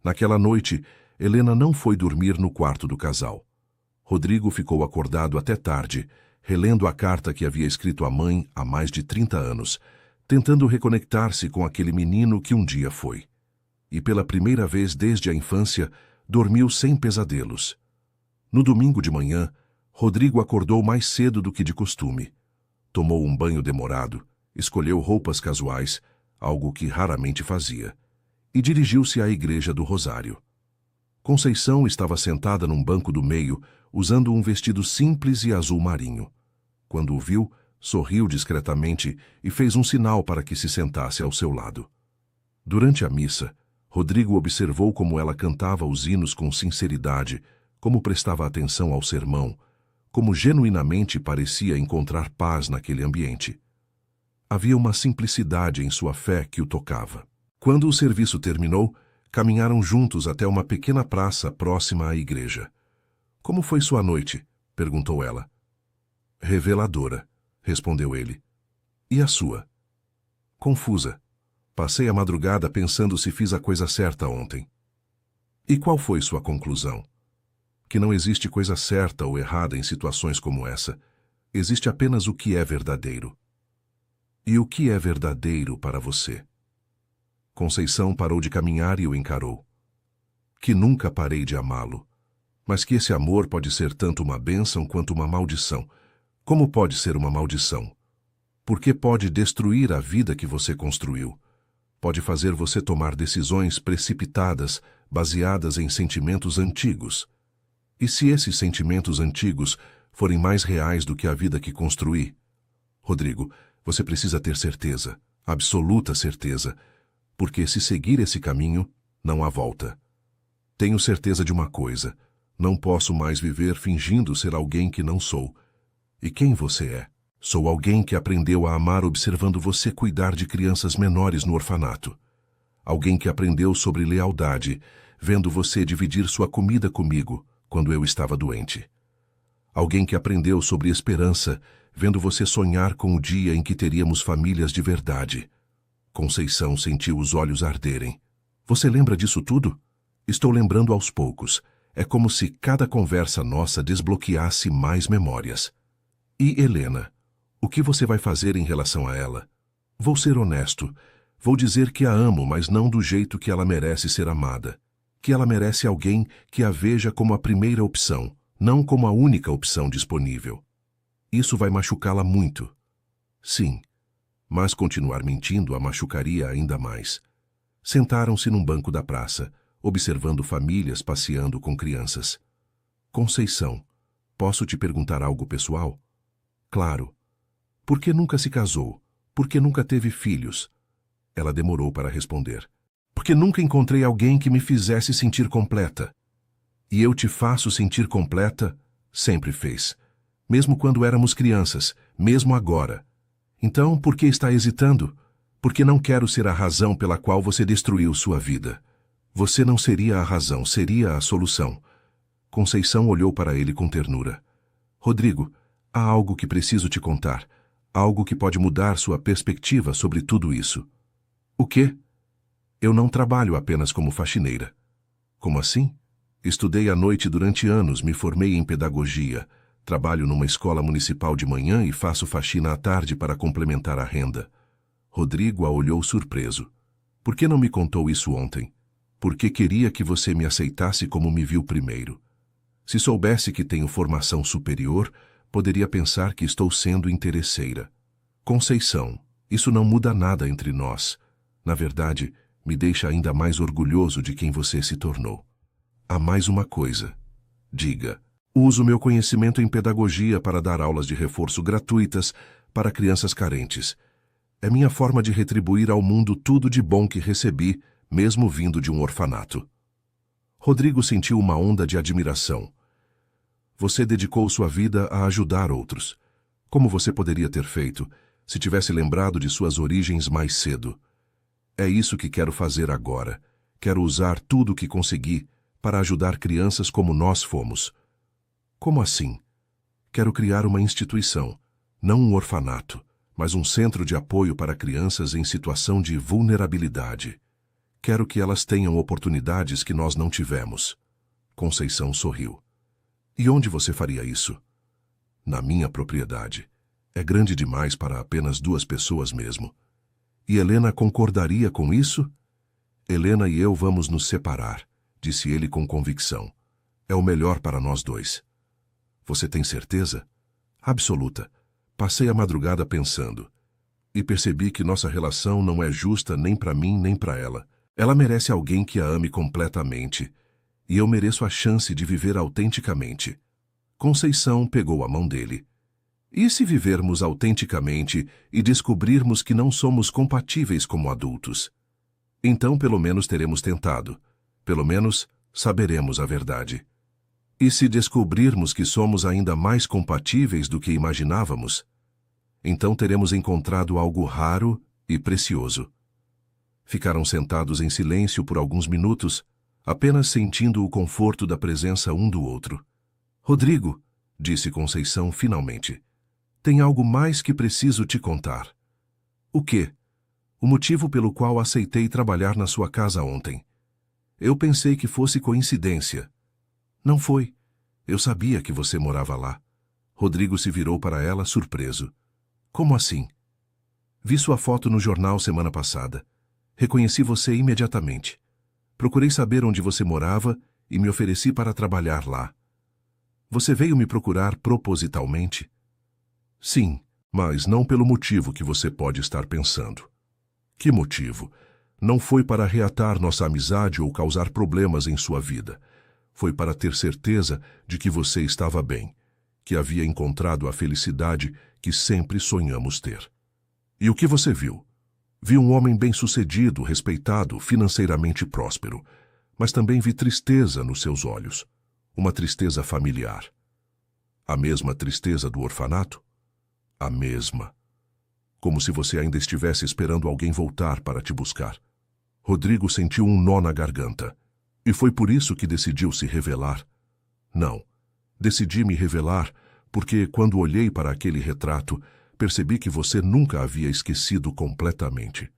Naquela noite, Helena não foi dormir no quarto do casal. Rodrigo ficou acordado até tarde, relendo a carta que havia escrito à mãe há mais de 30 anos, tentando reconectar-se com aquele menino que um dia foi. E pela primeira vez desde a infância, dormiu sem pesadelos. No domingo de manhã, Rodrigo acordou mais cedo do que de costume. Tomou um banho demorado, escolheu roupas casuais, algo que raramente fazia, e dirigiu-se à Igreja do Rosário. Conceição estava sentada num banco do meio, usando um vestido simples e azul marinho. Quando o viu, sorriu discretamente e fez um sinal para que se sentasse ao seu lado. Durante a missa, Rodrigo observou como ela cantava os hinos com sinceridade, como prestava atenção ao sermão, como genuinamente parecia encontrar paz naquele ambiente. Havia uma simplicidade em sua fé que o tocava. Quando o serviço terminou, caminharam juntos até uma pequena praça próxima à igreja. Como foi sua noite? Perguntou ela. Reveladora, respondeu ele. E a sua? Confusa. Passei a madrugada pensando se fiz a coisa certa ontem. E qual foi sua conclusão? Que não existe coisa certa ou errada em situações como essa. Existe apenas o que é verdadeiro. E o que é verdadeiro para você? Conceição parou de caminhar e o encarou. Que nunca parei de amá-lo, mas que esse amor pode ser tanto uma bênção quanto uma maldição. Como pode ser uma maldição? Porque pode destruir a vida que você construiu. Pode fazer você tomar decisões precipitadas, baseadas em sentimentos antigos. E se esses sentimentos antigos forem mais reais do que a vida que construí? Rodrigo, você precisa ter certeza, absoluta certeza, porque se seguir esse caminho, não há volta. Tenho certeza de uma coisa, não posso mais viver fingindo ser alguém que não sou. E quem você é? Sou alguém que aprendeu a amar observando você cuidar de crianças menores no orfanato. Alguém que aprendeu sobre lealdade, vendo você dividir sua comida comigo quando eu estava doente. Alguém que aprendeu sobre esperança, vendo você sonhar com o dia em que teríamos famílias de verdade. Conceição sentiu os olhos arderem. Você lembra disso tudo? Estou lembrando aos poucos. É como se cada conversa nossa desbloqueasse mais memórias. E Helena, o que você vai fazer em relação a ela? Vou ser honesto. Vou dizer que a amo, mas não do jeito que ela merece ser amada. Que ela merece alguém que a veja como a primeira opção, não como a única opção disponível. Isso vai machucá-la muito. Sim, mas continuar mentindo a machucaria ainda mais. Sentaram-se num banco da praça, observando famílias passeando com crianças. Conceição, posso te perguntar algo pessoal? Claro. Por que nunca se casou? Por que nunca teve filhos? Ela demorou para responder. Porque nunca encontrei alguém que me fizesse sentir completa. E eu te faço sentir completa? Sempre fez. Mesmo quando éramos crianças, mesmo agora. Então, por que está hesitando? Porque não quero ser a razão pela qual você destruiu sua vida. Você não seria a razão, seria a solução. Conceição olhou para ele com ternura. Rodrigo, há algo que preciso te contar. Algo que pode mudar sua perspectiva sobre tudo isso. O quê? Eu não trabalho apenas como faxineira. Como assim? Estudei à noite durante anos, me formei em pedagogia. Trabalho numa escola municipal de manhã e faço faxina à tarde para complementar a renda. Rodrigo a olhou surpreso. Por que não me contou isso ontem? Porque queria que você me aceitasse como me viu primeiro. Se soubesse que tenho formação superior, poderia pensar que estou sendo interesseira. Conceição, isso não muda nada entre nós. Na verdade, me deixa ainda mais orgulhoso de quem você se tornou. Há mais uma coisa. Diga. Uso meu conhecimento em pedagogia para dar aulas de reforço gratuitas para crianças carentes. É minha forma de retribuir ao mundo tudo de bom que recebi, mesmo vindo de um orfanato. Rodrigo sentiu uma onda de admiração. Você dedicou sua vida a ajudar outros. Como você poderia ter feito se tivesse lembrado de suas origens mais cedo? É isso que quero fazer agora. Quero usar tudo o que consegui para ajudar crianças como nós fomos. Como assim? Quero criar uma instituição, não um orfanato, mas um centro de apoio para crianças em situação de vulnerabilidade. Quero que elas tenham oportunidades que nós não tivemos. Conceição sorriu. E onde você faria isso? Na minha propriedade. É grande demais para apenas 2 pessoas mesmo. E Helena concordaria com isso? Helena e eu vamos nos separar, disse ele com convicção. É o melhor para nós 2. Você tem certeza? Absoluta. Passei a madrugada pensando. E percebi que nossa relação não é justa nem para mim nem para ela. Ela merece alguém que a ame completamente. E eu mereço a chance de viver autenticamente. Conceição pegou a mão dele. E se vivermos autenticamente e descobrirmos que não somos compatíveis como adultos? Então pelo menos teremos tentado. Pelo menos saberemos a verdade. E se descobrirmos que somos ainda mais compatíveis do que imaginávamos? Então teremos encontrado algo raro e precioso. Ficaram sentados em silêncio por alguns minutos, apenas sentindo o conforto da presença um do outro. Rodrigo, disse Conceição finalmente, tem algo mais que preciso te contar. O quê? O motivo pelo qual aceitei trabalhar na sua casa ontem. Eu pensei que fosse coincidência. Não foi. Eu sabia que você morava lá. Rodrigo se virou para ela surpreso. Como assim? Vi sua foto no jornal semana passada. Reconheci você imediatamente. Procurei saber onde você morava e me ofereci para trabalhar lá. Você veio me procurar propositalmente? Sim, mas não pelo motivo que você pode estar pensando. Que motivo? Não foi para reatar nossa amizade ou causar problemas em sua vida. Foi para ter certeza de que você estava bem, que havia encontrado a felicidade que sempre sonhamos ter. E o que você viu? Vi um homem bem-sucedido, respeitado, financeiramente próspero, mas também vi tristeza nos seus olhos, uma tristeza familiar. A mesma tristeza do orfanato? A mesma. Como se você ainda estivesse esperando alguém voltar para te buscar. Rodrigo sentiu um nó na garganta. E foi por isso que decidiu se revelar? Não. Decidi me revelar porque, quando olhei para aquele retrato, percebi que você nunca havia esquecido completamente.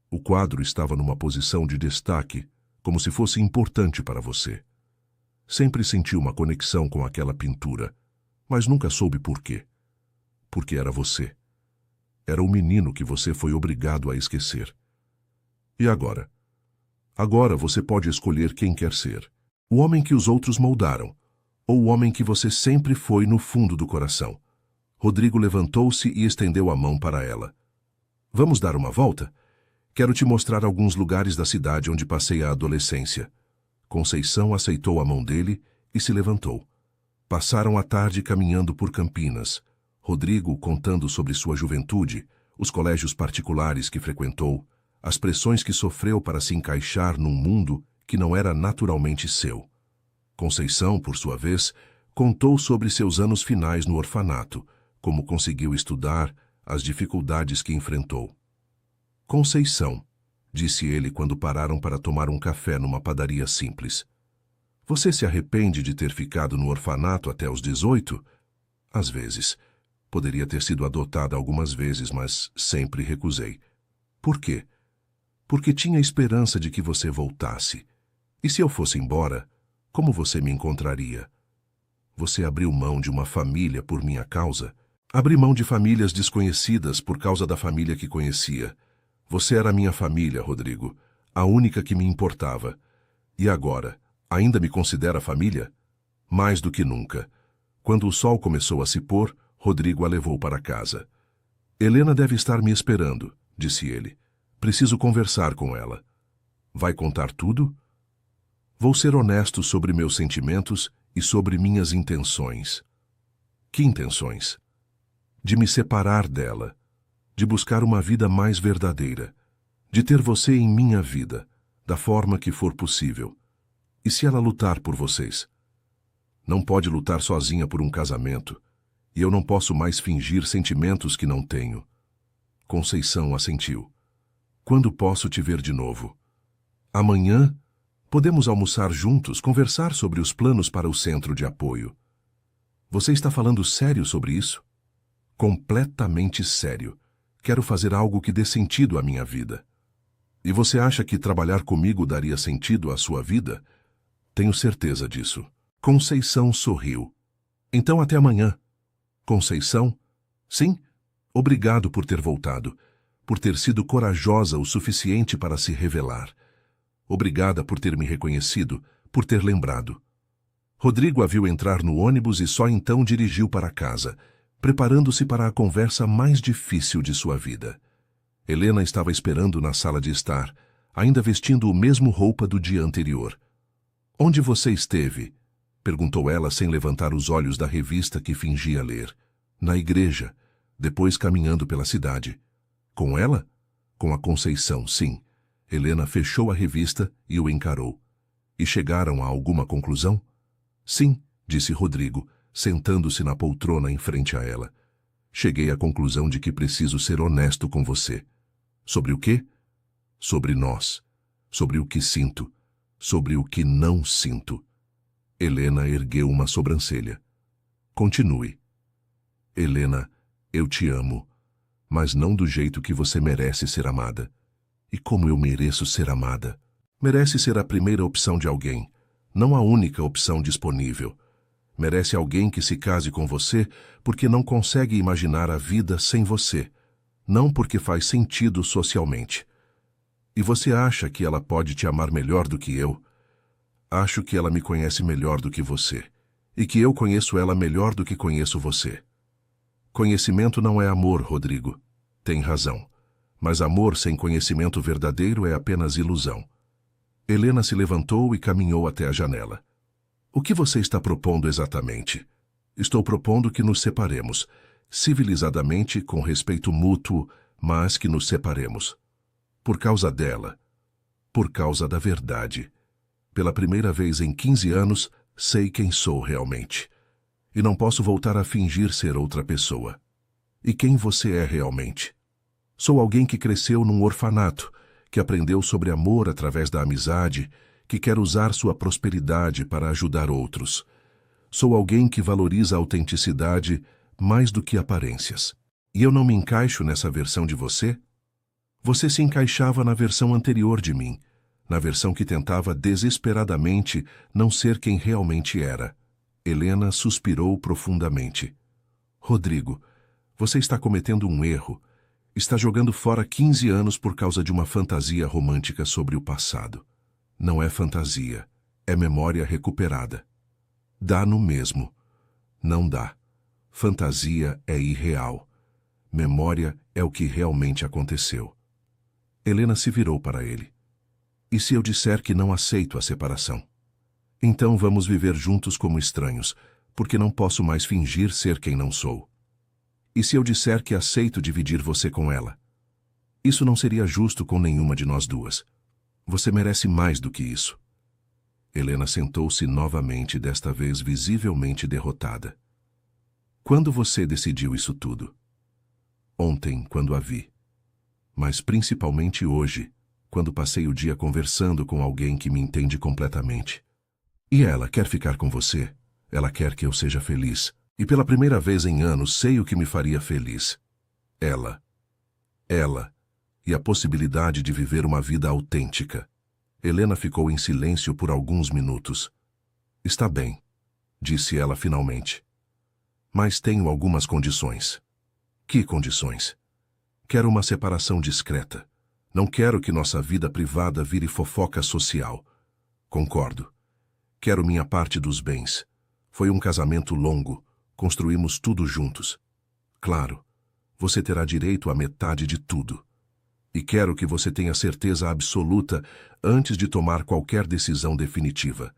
O quadro estava numa posição de destaque, como se fosse importante para você. Sempre senti uma conexão com aquela pintura, mas nunca soube por quê. Porque era você. Era o menino que você foi obrigado a esquecer. E agora? Agora você pode escolher quem quer ser. O homem que os outros moldaram, ou o homem que você sempre foi no fundo do coração. Rodrigo levantou-se e estendeu a mão para ela. Vamos dar uma volta? Quero te mostrar alguns lugares da cidade onde passei a adolescência. Conceição aceitou a mão dele e se levantou. Passaram a tarde caminhando por Campinas. Rodrigo contando sobre sua juventude, os colégios particulares que frequentou, as pressões que sofreu para se encaixar num mundo que não era naturalmente seu. Conceição, por sua vez, contou sobre seus anos finais no orfanato, como conseguiu estudar, as dificuldades que enfrentou. Conceição, disse ele quando pararam para tomar um café numa padaria simples. Você se arrepende de ter ficado no orfanato até os 18? Às vezes. Poderia ter sido adotada algumas vezes, mas sempre recusei. Por quê? Porque tinha esperança de que você voltasse. E se eu fosse embora, como você me encontraria? Você abriu mão de uma família por minha causa? Abri mão de famílias desconhecidas por causa da família que conhecia. Você era minha família, Rodrigo, a única que me importava. E agora, ainda me considera família? Mais do que nunca. Quando o sol começou a se pôr, Rodrigo a levou para casa. Helena deve estar me esperando, disse ele. Preciso conversar com ela. Vai contar tudo? Vou ser honesto sobre meus sentimentos e sobre minhas intenções. Que intenções? De me separar dela, de buscar uma vida mais verdadeira, de ter você em minha vida, da forma que for possível. E se ela lutar por vocês? Não pode lutar sozinha por um casamento, e eu não posso mais fingir sentimentos que não tenho. Conceição assentiu. Quando posso te ver de novo? Amanhã? Podemos almoçar juntos, conversar sobre os planos para o centro de apoio. Você está falando sério sobre isso? Completamente sério. Quero fazer algo que dê sentido à minha vida. E você acha que trabalhar comigo daria sentido à sua vida? Tenho certeza disso. Conceição sorriu. Então até amanhã. Conceição? Sim? Obrigado por ter voltado, por ter sido corajosa o suficiente para se revelar. Obrigada por ter me reconhecido, por ter lembrado. Rodrigo a viu entrar no ônibus e só então dirigiu para casa, preparando-se para a conversa mais difícil de sua vida. Helena estava esperando na sala de estar, ainda vestindo o mesmo roupa do dia anterior. Onde você esteve? Perguntou ela sem levantar os olhos da revista que fingia ler. Na igreja, depois caminhando pela cidade. Com ela? Com a Conceição, sim. Helena fechou a revista e o encarou. E chegaram a alguma conclusão? Sim, disse Rodrigo, sentando-se na poltrona em frente a ela. Cheguei à conclusão de que preciso ser honesto com você. Sobre o quê? Sobre nós. Sobre o que sinto. Sobre o que não sinto. Helena ergueu uma sobrancelha. Continue. Helena, eu te amo, mas não do jeito que você merece ser amada. E como eu mereço ser amada? Merece ser a primeira opção de alguém, não a única opção disponível. Merece alguém que se case com você porque não consegue imaginar a vida sem você, não porque faz sentido socialmente. E você acha que ela pode te amar melhor do que eu? Acho que ela me conhece melhor do que você, e que eu conheço ela melhor do que conheço você. Conhecimento não é amor, Rodrigo. Tem razão. Mas amor sem conhecimento verdadeiro é apenas ilusão. Helena se levantou e caminhou até a janela. O que você está propondo exatamente? Estou propondo que nos separemos, civilizadamente, com respeito mútuo, mas que nos separemos. Por causa dela. Por causa da verdade. Pela primeira vez em 15 anos, sei quem sou realmente. E não posso voltar a fingir ser outra pessoa. E quem você é realmente? Sou alguém que cresceu num orfanato, que aprendeu sobre amor através da amizade, que quer usar sua prosperidade para ajudar outros. Sou alguém que valoriza a autenticidade mais do que aparências. E eu não me encaixo nessa versão de você? Você se encaixava na versão anterior de mim, na versão que tentava desesperadamente não ser quem realmente era. Helena suspirou profundamente. Rodrigo, você está cometendo um erro. Está jogando fora 15 anos por causa de uma fantasia romântica sobre o passado. Não é fantasia, é memória recuperada. Dá no mesmo. Não dá. Fantasia é irreal. Memória é o que realmente aconteceu. Helena se virou para ele. E se eu disser que não aceito a separação? Então vamos viver juntos como estranhos, porque não posso mais fingir ser quem não sou. E se eu disser que aceito dividir você com ela? Isso não seria justo com nenhuma de nós duas. Você merece mais do que isso. Helena sentou-se novamente, desta vez visivelmente derrotada. Quando você decidiu isso tudo? Ontem, quando a vi. Mas principalmente hoje, quando passei o dia conversando com alguém que me entende completamente. E ela quer ficar com você. Ela quer que eu seja feliz. E pela primeira vez em anos sei o que me faria feliz. Ela. E a possibilidade de viver uma vida autêntica. Helena ficou em silêncio por alguns minutos. Está bem, disse ela finalmente. Mas tenho algumas condições. Que condições? Quero uma separação discreta. Não quero que nossa vida privada vire fofoca social. Concordo. Quero minha parte dos bens. Foi um casamento longo. Construímos tudo juntos. Claro, você terá direito à metade de tudo. E quero que você tenha certeza absoluta antes de tomar qualquer decisão definitiva.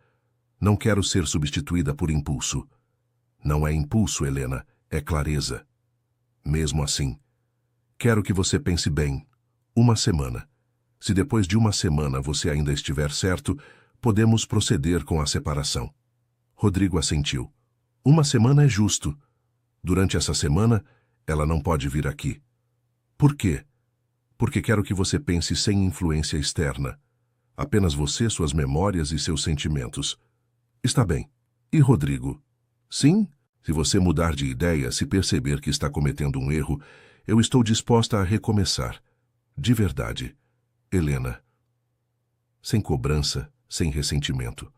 Não quero ser substituída por impulso. Não é impulso, Helena, é clareza. Mesmo assim, quero que você pense bem. Uma semana. Se depois de uma semana você ainda estiver certo, podemos proceder com a separação. Rodrigo assentiu. Uma semana é justo. Durante essa semana, ela não pode vir aqui. Por quê? Porque quero que você pense sem influência externa. Apenas você, suas memórias e seus sentimentos. Está bem. E Rodrigo? Sim? Se você mudar de ideia, se perceber que está cometendo um erro, eu estou disposta a recomeçar. De verdade. Helena. Sem cobrança, sem ressentimento.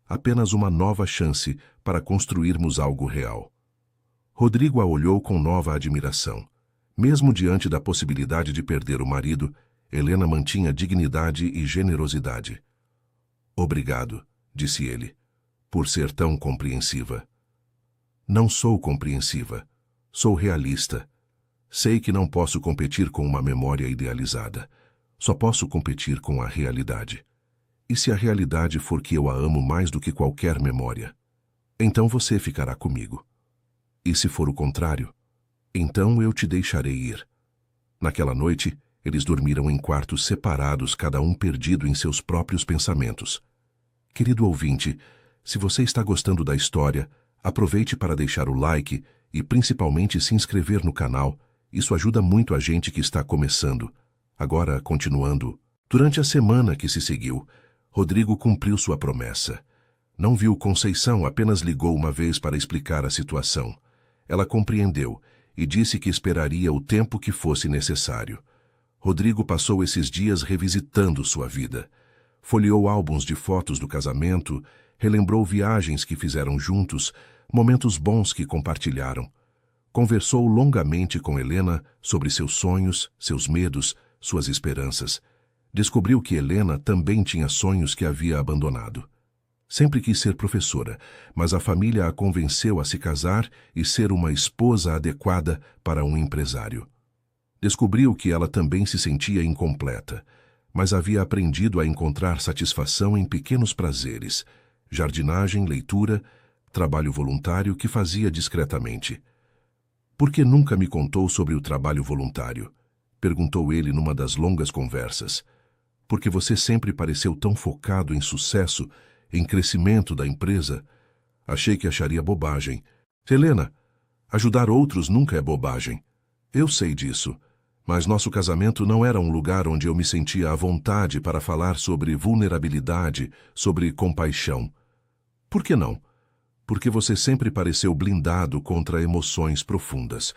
Apenas uma nova chance para construirmos algo real. Rodrigo a olhou com nova admiração. Mesmo diante da possibilidade de perder o marido, Helena mantinha dignidade e generosidade. Obrigado, disse ele, por ser tão compreensiva. Não sou compreensiva. Sou realista. Sei que não posso competir com uma memória idealizada. Só posso competir com a realidade. E se a realidade for que eu a amo mais do que qualquer memória, então você ficará comigo. E se for o contrário, então eu te deixarei ir. Naquela noite, eles dormiram em quartos separados, cada um perdido em seus próprios pensamentos. Querido ouvinte, se você está gostando da história, aproveite para deixar o like e principalmente se inscrever no canal. Isso ajuda muito a gente que está começando. Agora, continuando, durante a semana que se seguiu, Rodrigo cumpriu sua promessa. Não viu Conceição, apenas ligou uma vez para explicar a situação. Ela compreendeu e disse que esperaria o tempo que fosse necessário. Rodrigo passou esses dias revisitando sua vida. Folheou álbuns de fotos do casamento, relembrou viagens que fizeram juntos, momentos bons que compartilharam. Conversou longamente com Helena sobre seus sonhos, seus medos, suas esperanças. Descobriu que Helena também tinha sonhos que havia abandonado. Sempre quis ser professora, mas a família a convenceu a se casar e ser uma esposa adequada para um empresário. Descobriu que ela também se sentia incompleta, mas havia aprendido a encontrar satisfação em pequenos prazeres. jardinagem, leitura, trabalho voluntário que fazia discretamente. Por que nunca me contou sobre o trabalho voluntário? Perguntou ele numa das longas conversas. Porque você sempre pareceu tão focado em sucesso, em crescimento da empresa. Achei que acharia bobagem. Helena, ajudar outros nunca é bobagem. Eu sei disso. Mas nosso casamento não era um lugar onde eu me sentia à vontade para falar sobre vulnerabilidade, sobre compaixão. Por que não? Porque você sempre pareceu blindado contra emoções profundas,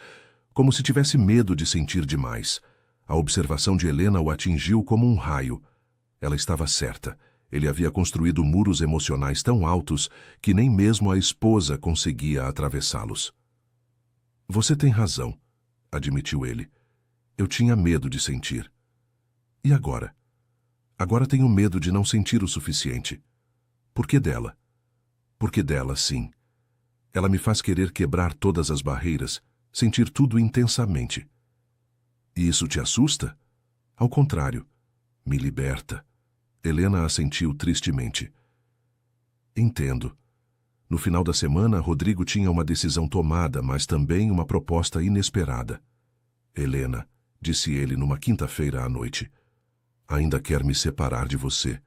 como se tivesse medo de sentir demais. A observação de Helena o atingiu como um raio. Ela estava certa. Ele havia construído muros emocionais tão altos que nem mesmo a esposa conseguia atravessá-los. Você tem razão, admitiu ele. Eu tinha medo de sentir. E agora? Agora tenho medo de não sentir o suficiente. Por que dela? Porque dela, sim. Ela me faz querer quebrar todas as barreiras, sentir tudo intensamente. E isso te assusta? Ao contrário, me liberta. Helena assentiu tristemente. Entendo. No final da semana, Rodrigo tinha uma decisão tomada, mas também uma proposta inesperada. Helena, disse ele numa quinta-feira à noite, ainda quer me separar de você.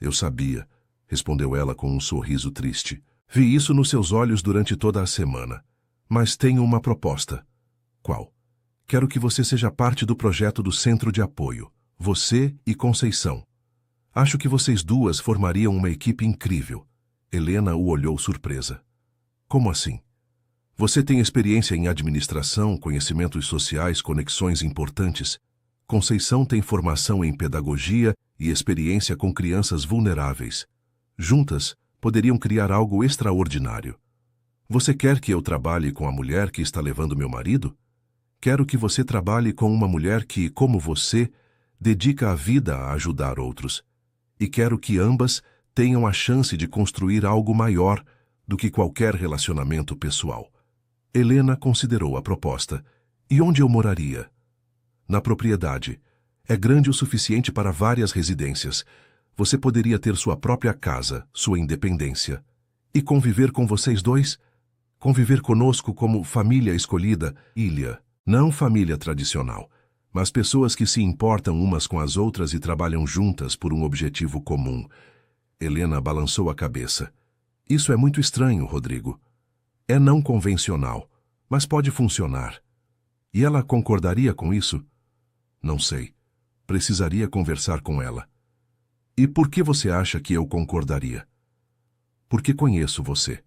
Eu sabia, respondeu ela com um sorriso triste. Vi isso nos seus olhos durante toda a semana. Mas tenho uma proposta. Qual? Quero que você seja parte do projeto do Centro de Apoio. Você e Conceição. Acho que vocês duas formariam uma equipe incrível. Helena o olhou surpresa. Como assim? Você tem experiência em administração, conhecimentos sociais, conexões importantes. Conceição tem formação em pedagogia e experiência com crianças vulneráveis. Juntas, poderiam criar algo extraordinário. Você quer que eu trabalhe com a mulher que está levando meu marido? Quero que você trabalhe com uma mulher que, como você, dedica a vida a ajudar outros. E quero que ambas tenham a chance de construir algo maior do que qualquer relacionamento pessoal. Helena considerou a proposta. E onde eu moraria? Na propriedade. É grande o suficiente para várias residências. Você poderia ter sua própria casa, sua independência. E conviver com vocês dois? Conviver conosco como família escolhida, ilha. Não família tradicional, mas pessoas que se importam umas com as outras e trabalham juntas por um objetivo comum. Helena balançou a cabeça. Isso é muito estranho, Rodrigo. É não convencional, mas pode funcionar. E ela concordaria com isso? Não sei. Precisaria conversar com ela. E por que você acha que eu concordaria? Porque conheço você.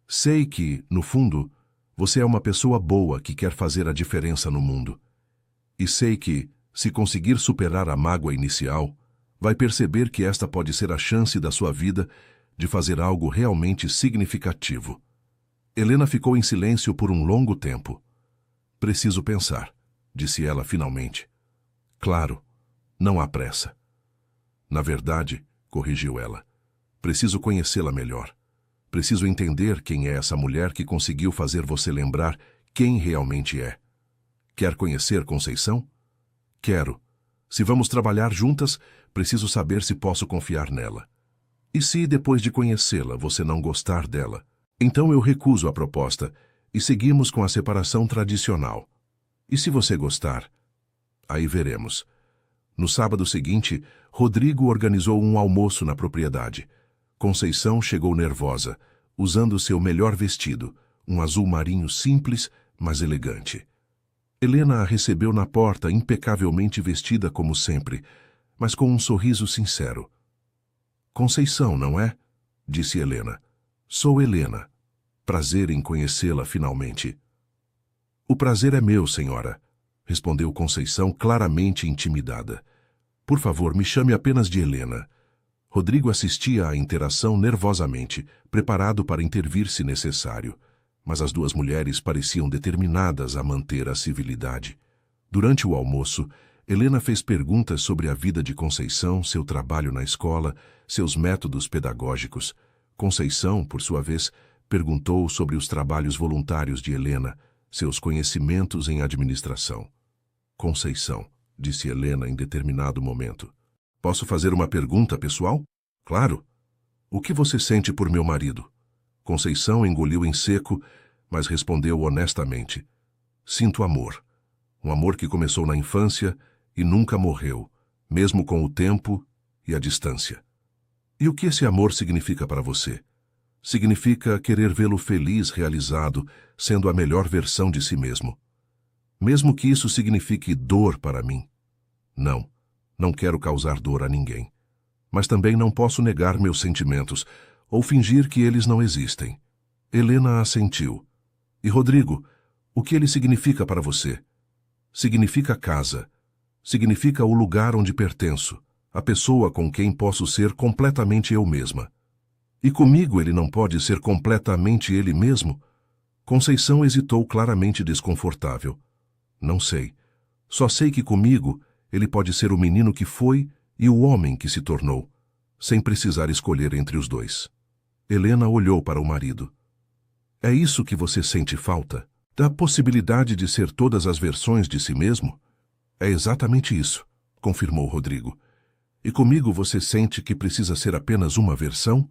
Sei que, no fundo, você é uma pessoa boa que quer fazer a diferença no mundo. E sei que, se conseguir superar a mágoa inicial, vai perceber que esta pode ser a chance da sua vida de fazer algo realmente significativo. Helena ficou em silêncio por um longo tempo. Preciso pensar, disse ela finalmente. Claro, não há pressa. Na verdade, corrigiu ela, preciso conhecê-la melhor. Preciso entender quem é essa mulher que conseguiu fazer você lembrar quem realmente é. Quer conhecer Conceição? Quero. Se vamos trabalhar juntas, preciso saber se posso confiar nela. E se, depois de conhecê-la, você não gostar dela? Então eu recuso a proposta e seguimos com a separação tradicional. E se você gostar? Aí veremos. No sábado seguinte, Rodrigo organizou um almoço na propriedade. Conceição chegou nervosa, usando seu melhor vestido, um azul marinho simples, mas elegante. Helena a recebeu na porta, impecavelmente vestida como sempre, mas com um sorriso sincero. Conceição, não é? Disse Helena. Sou Helena. Prazer em conhecê-la finalmente. O prazer é meu, senhora, respondeu Conceição claramente intimidada. Por favor, me chame apenas de Helena. Rodrigo assistia à interação nervosamente, preparado para intervir se necessário, mas as duas mulheres pareciam determinadas a manter a civilidade. Durante o almoço, Helena fez perguntas sobre a vida de Conceição, seu trabalho na escola, seus métodos pedagógicos. Conceição, por sua vez, perguntou sobre os trabalhos voluntários de Helena, seus conhecimentos em administração. Conceição, disse Helena em determinado momento. Posso fazer uma pergunta pessoal? Claro. O que você sente por meu marido? Conceição engoliu em seco, mas respondeu honestamente. Sinto amor. Um amor que começou na infância e nunca morreu, mesmo com o tempo e a distância. E o que esse amor significa para você? Significa querer vê-lo feliz, realizado, sendo a melhor versão de si mesmo. Mesmo que isso signifique dor para mim. Não, não quero causar dor a ninguém. Mas também não posso negar meus sentimentos ou fingir que eles não existem. Helena assentiu. E Rodrigo, o que ele significa para você? Significa casa. Significa o lugar onde pertenço, a pessoa com quem posso ser completamente eu mesma. E comigo ele não pode ser completamente ele mesmo? Conceição hesitou, claramente desconfortável. Não sei. Só sei que comigo ele pode ser o menino que foi e o homem que se tornou, sem precisar escolher entre os dois. Helena olhou para o marido. É isso que você sente falta? Da possibilidade de ser todas as versões de si mesmo? É exatamente isso, confirmou Rodrigo. E comigo você sente que precisa ser apenas uma versão?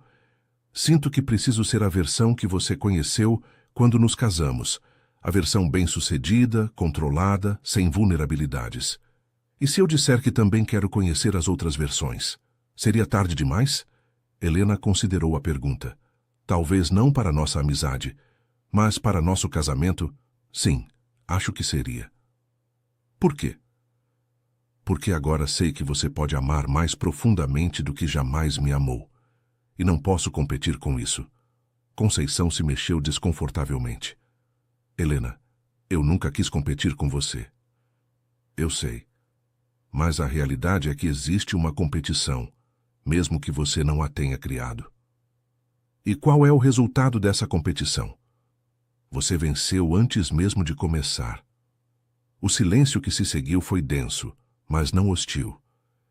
Sinto que preciso ser a versão que você conheceu quando nos casamos, a versão bem-sucedida, controlada, sem vulnerabilidades. E se eu disser que também quero conhecer as outras versões? Seria tarde demais? Helena considerou a pergunta. Talvez não para nossa amizade, mas para nosso casamento, sim, acho que seria. Por quê? Porque agora sei que você pode amar mais profundamente do que jamais me amou. E não posso competir com isso. Conceição se mexeu desconfortavelmente. Helena, eu nunca quis competir com você. Eu sei. Mas a realidade é que existe uma competição, mesmo que você não a tenha criado. E qual é o resultado dessa competição? Você venceu antes mesmo de começar. O silêncio que se seguiu foi denso, mas não hostil.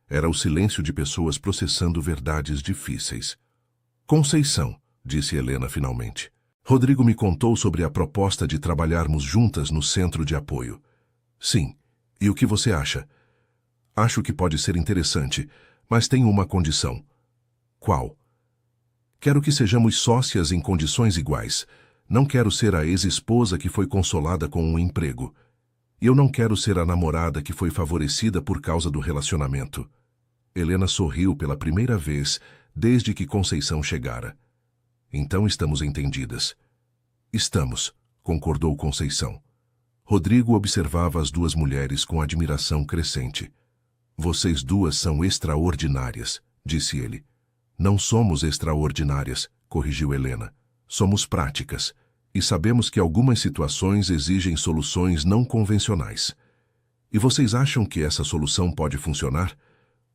Era o silêncio de pessoas processando verdades difíceis. Conceição, disse Helena finalmente. Rodrigo me contou sobre a proposta de trabalharmos juntas no centro de apoio. Sim. E o que você acha? Acho que pode ser interessante, mas tenho uma condição. Qual? Quero que sejamos sócias em condições iguais. Não quero ser a ex-esposa que foi consolada com um emprego. E eu não quero ser a namorada que foi favorecida por causa do relacionamento. Helena sorriu pela primeira vez desde que Conceição chegara. Então estamos entendidas. Estamos, concordou Conceição. Rodrigo observava as duas mulheres com admiração crescente. Vocês duas são extraordinárias, disse ele. Não somos extraordinárias, corrigiu Helena. Somos práticas, e sabemos que algumas situações exigem soluções não convencionais. E vocês acham que essa solução pode funcionar?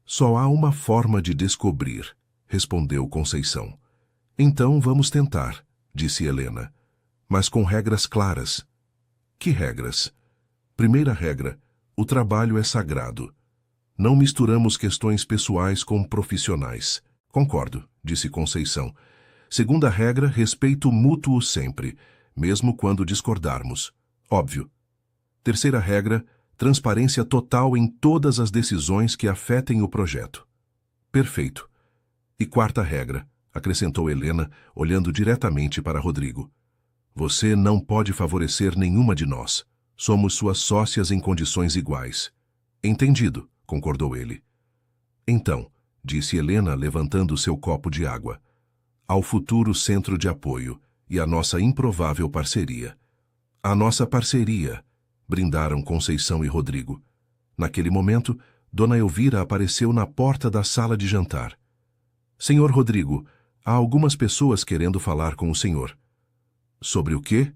Só há uma forma de descobrir, respondeu Conceição. Então vamos tentar, disse Helena, mas com regras claras. Que regras? Primeira regra, o trabalho é sagrado. Não misturamos questões pessoais com profissionais. Concordo, disse Conceição. Segunda regra, respeito mútuo sempre, mesmo quando discordarmos. Óbvio. Terceira regra, transparência total em todas as decisões que afetem o projeto. Perfeito. E quarta regra, acrescentou Helena, olhando diretamente para Rodrigo. Você não pode favorecer nenhuma de nós. Somos suas sócias em condições iguais. Entendido, concordou ele. Então, disse Helena, levantando seu copo de água, ao futuro centro de apoio e à nossa improvável parceria. A nossa parceria, brindaram Conceição e Rodrigo. Naquele momento, Dona Elvira apareceu na porta da sala de jantar. Senhor Rodrigo, há algumas pessoas querendo falar com o senhor. Sobre o quê?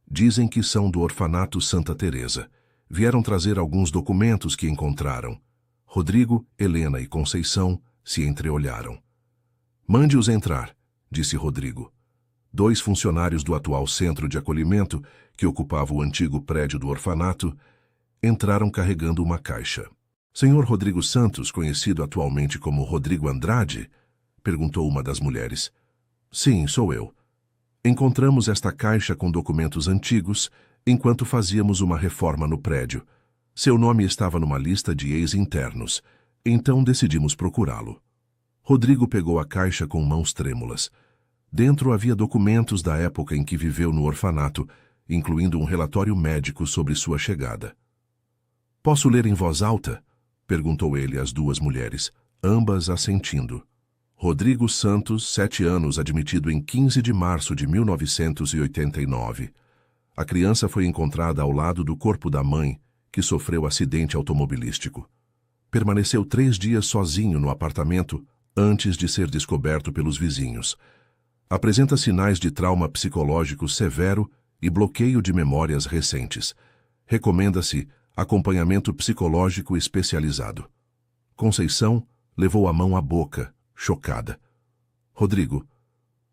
Dizem que são do orfanato Santa Teresa. Vieram trazer alguns documentos que encontraram. Rodrigo, Helena e Conceição se entreolharam. Mande-os entrar, disse Rodrigo. 2 funcionários do atual centro de acolhimento, que ocupava o antigo prédio do orfanato, entraram carregando uma caixa. Senhor Rodrigo Santos, conhecido atualmente como Rodrigo Andrade? Perguntou uma das mulheres. Sim, sou eu. Encontramos esta caixa com documentos antigos enquanto fazíamos uma reforma no prédio. Seu nome estava numa lista de ex-internos, então decidimos procurá-lo. Rodrigo pegou a caixa com mãos trêmulas. Dentro havia documentos da época em que viveu no orfanato, incluindo um relatório médico sobre sua chegada. "Posso ler em voz alta?" perguntou ele às duas mulheres, ambas assentindo. Rodrigo Santos, 7 anos, admitido em 15 de março de 1989. A criança foi encontrada ao lado do corpo da mãe, que sofreu acidente automobilístico. Permaneceu 3 dias sozinho no apartamento antes de ser descoberto pelos vizinhos. Apresenta sinais de trauma psicológico severo e bloqueio de memórias recentes. Recomenda-se acompanhamento psicológico especializado. Conceição levou a mão à boca, chocada. "Rodrigo,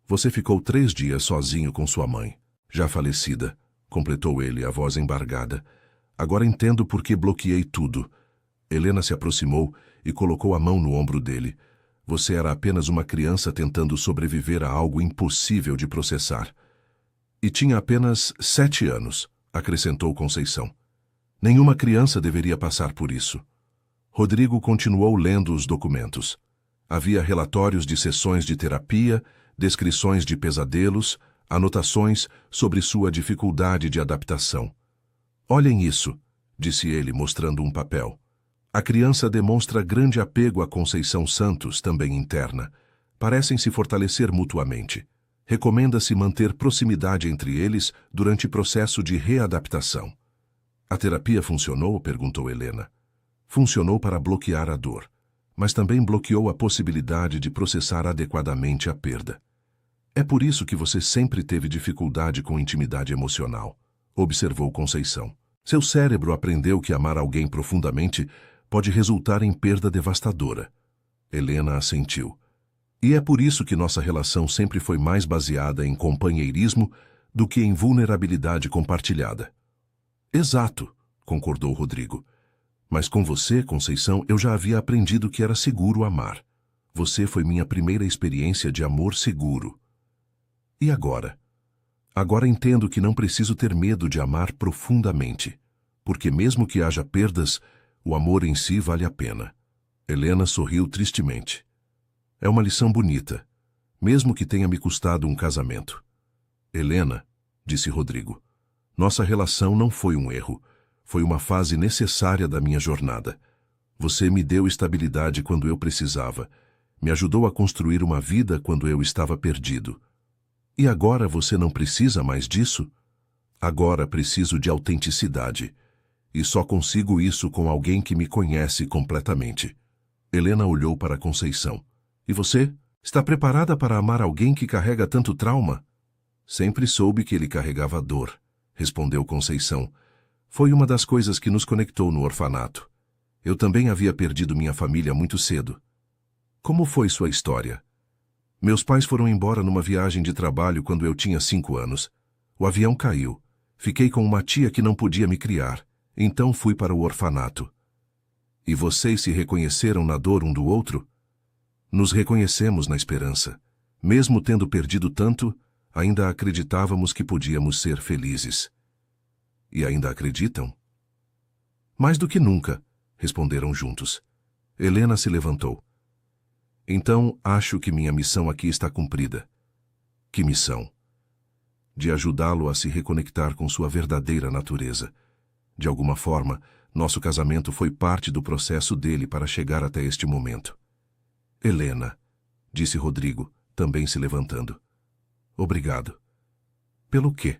você ficou 3 dias sozinho com sua mãe, já falecida", completou ele, a voz embargada. "Agora entendo por que bloqueei tudo." Helena se aproximou e colocou a mão no ombro dele. "Você era apenas uma criança tentando sobreviver a algo impossível de processar." "E tinha apenas 7 anos, acrescentou Conceição. "Nenhuma criança deveria passar por isso." Rodrigo continuou lendo os documentos. Havia relatórios de sessões de terapia, descrições de pesadelos, anotações sobre sua dificuldade de adaptação. "Olhem isso", disse ele, mostrando um papel. A criança demonstra grande apego a Conceição Santos, também interna. Parecem se fortalecer mutuamente. Recomenda-se manter proximidade entre eles durante processo de readaptação. "A terapia funcionou?" perguntou Helena. "Funcionou para bloquear a dor, mas também bloqueou a possibilidade de processar adequadamente a perda. É por isso que você sempre teve dificuldade com intimidade emocional", observou Conceição. "Seu cérebro aprendeu que amar alguém profundamente pode resultar em perda devastadora." Helena assentiu. "E é por isso que nossa relação sempre foi mais baseada em companheirismo do que em vulnerabilidade compartilhada." "Exato", concordou Rodrigo. "Mas com você, Conceição, eu já havia aprendido que era seguro amar. Você foi minha primeira experiência de amor seguro." "E agora?" "Agora entendo que não preciso ter medo de amar profundamente, porque mesmo que haja perdas, o amor em si vale a pena." Helena sorriu tristemente. "É uma lição bonita, mesmo que tenha me custado um casamento." "Helena", disse Rodrigo, "nossa relação não foi um erro. Foi uma fase necessária da minha jornada. Você me deu estabilidade quando eu precisava. Me ajudou a construir uma vida quando eu estava perdido. E agora você não precisa mais disso?" "Agora preciso de autenticidade. E só consigo isso com alguém que me conhece completamente." Helena olhou para Conceição. "E você? Está preparada para amar alguém que carrega tanto trauma?" "Sempre soube que ele carregava dor", respondeu Conceição. "Foi uma das coisas que nos conectou no orfanato. Eu também havia perdido minha família muito cedo." "Como foi sua história?" "Meus pais foram embora numa viagem de trabalho quando eu tinha 5 anos. O avião caiu. Fiquei com uma tia que não podia me criar. Então fui para o orfanato." "E vocês se reconheceram na dor um do outro?" "Nos reconhecemos na esperança. Mesmo tendo perdido tanto, ainda acreditávamos que podíamos ser felizes." "E ainda acreditam?" "Mais do que nunca", responderam juntos. Helena se levantou. "Então, acho que minha missão aqui está cumprida." "Que missão?" "De ajudá-lo a se reconectar com sua verdadeira natureza. De alguma forma, nosso casamento foi parte do processo dele para chegar até este momento." "Helena", disse Rodrigo, também se levantando. "Obrigado." "Pelo quê?"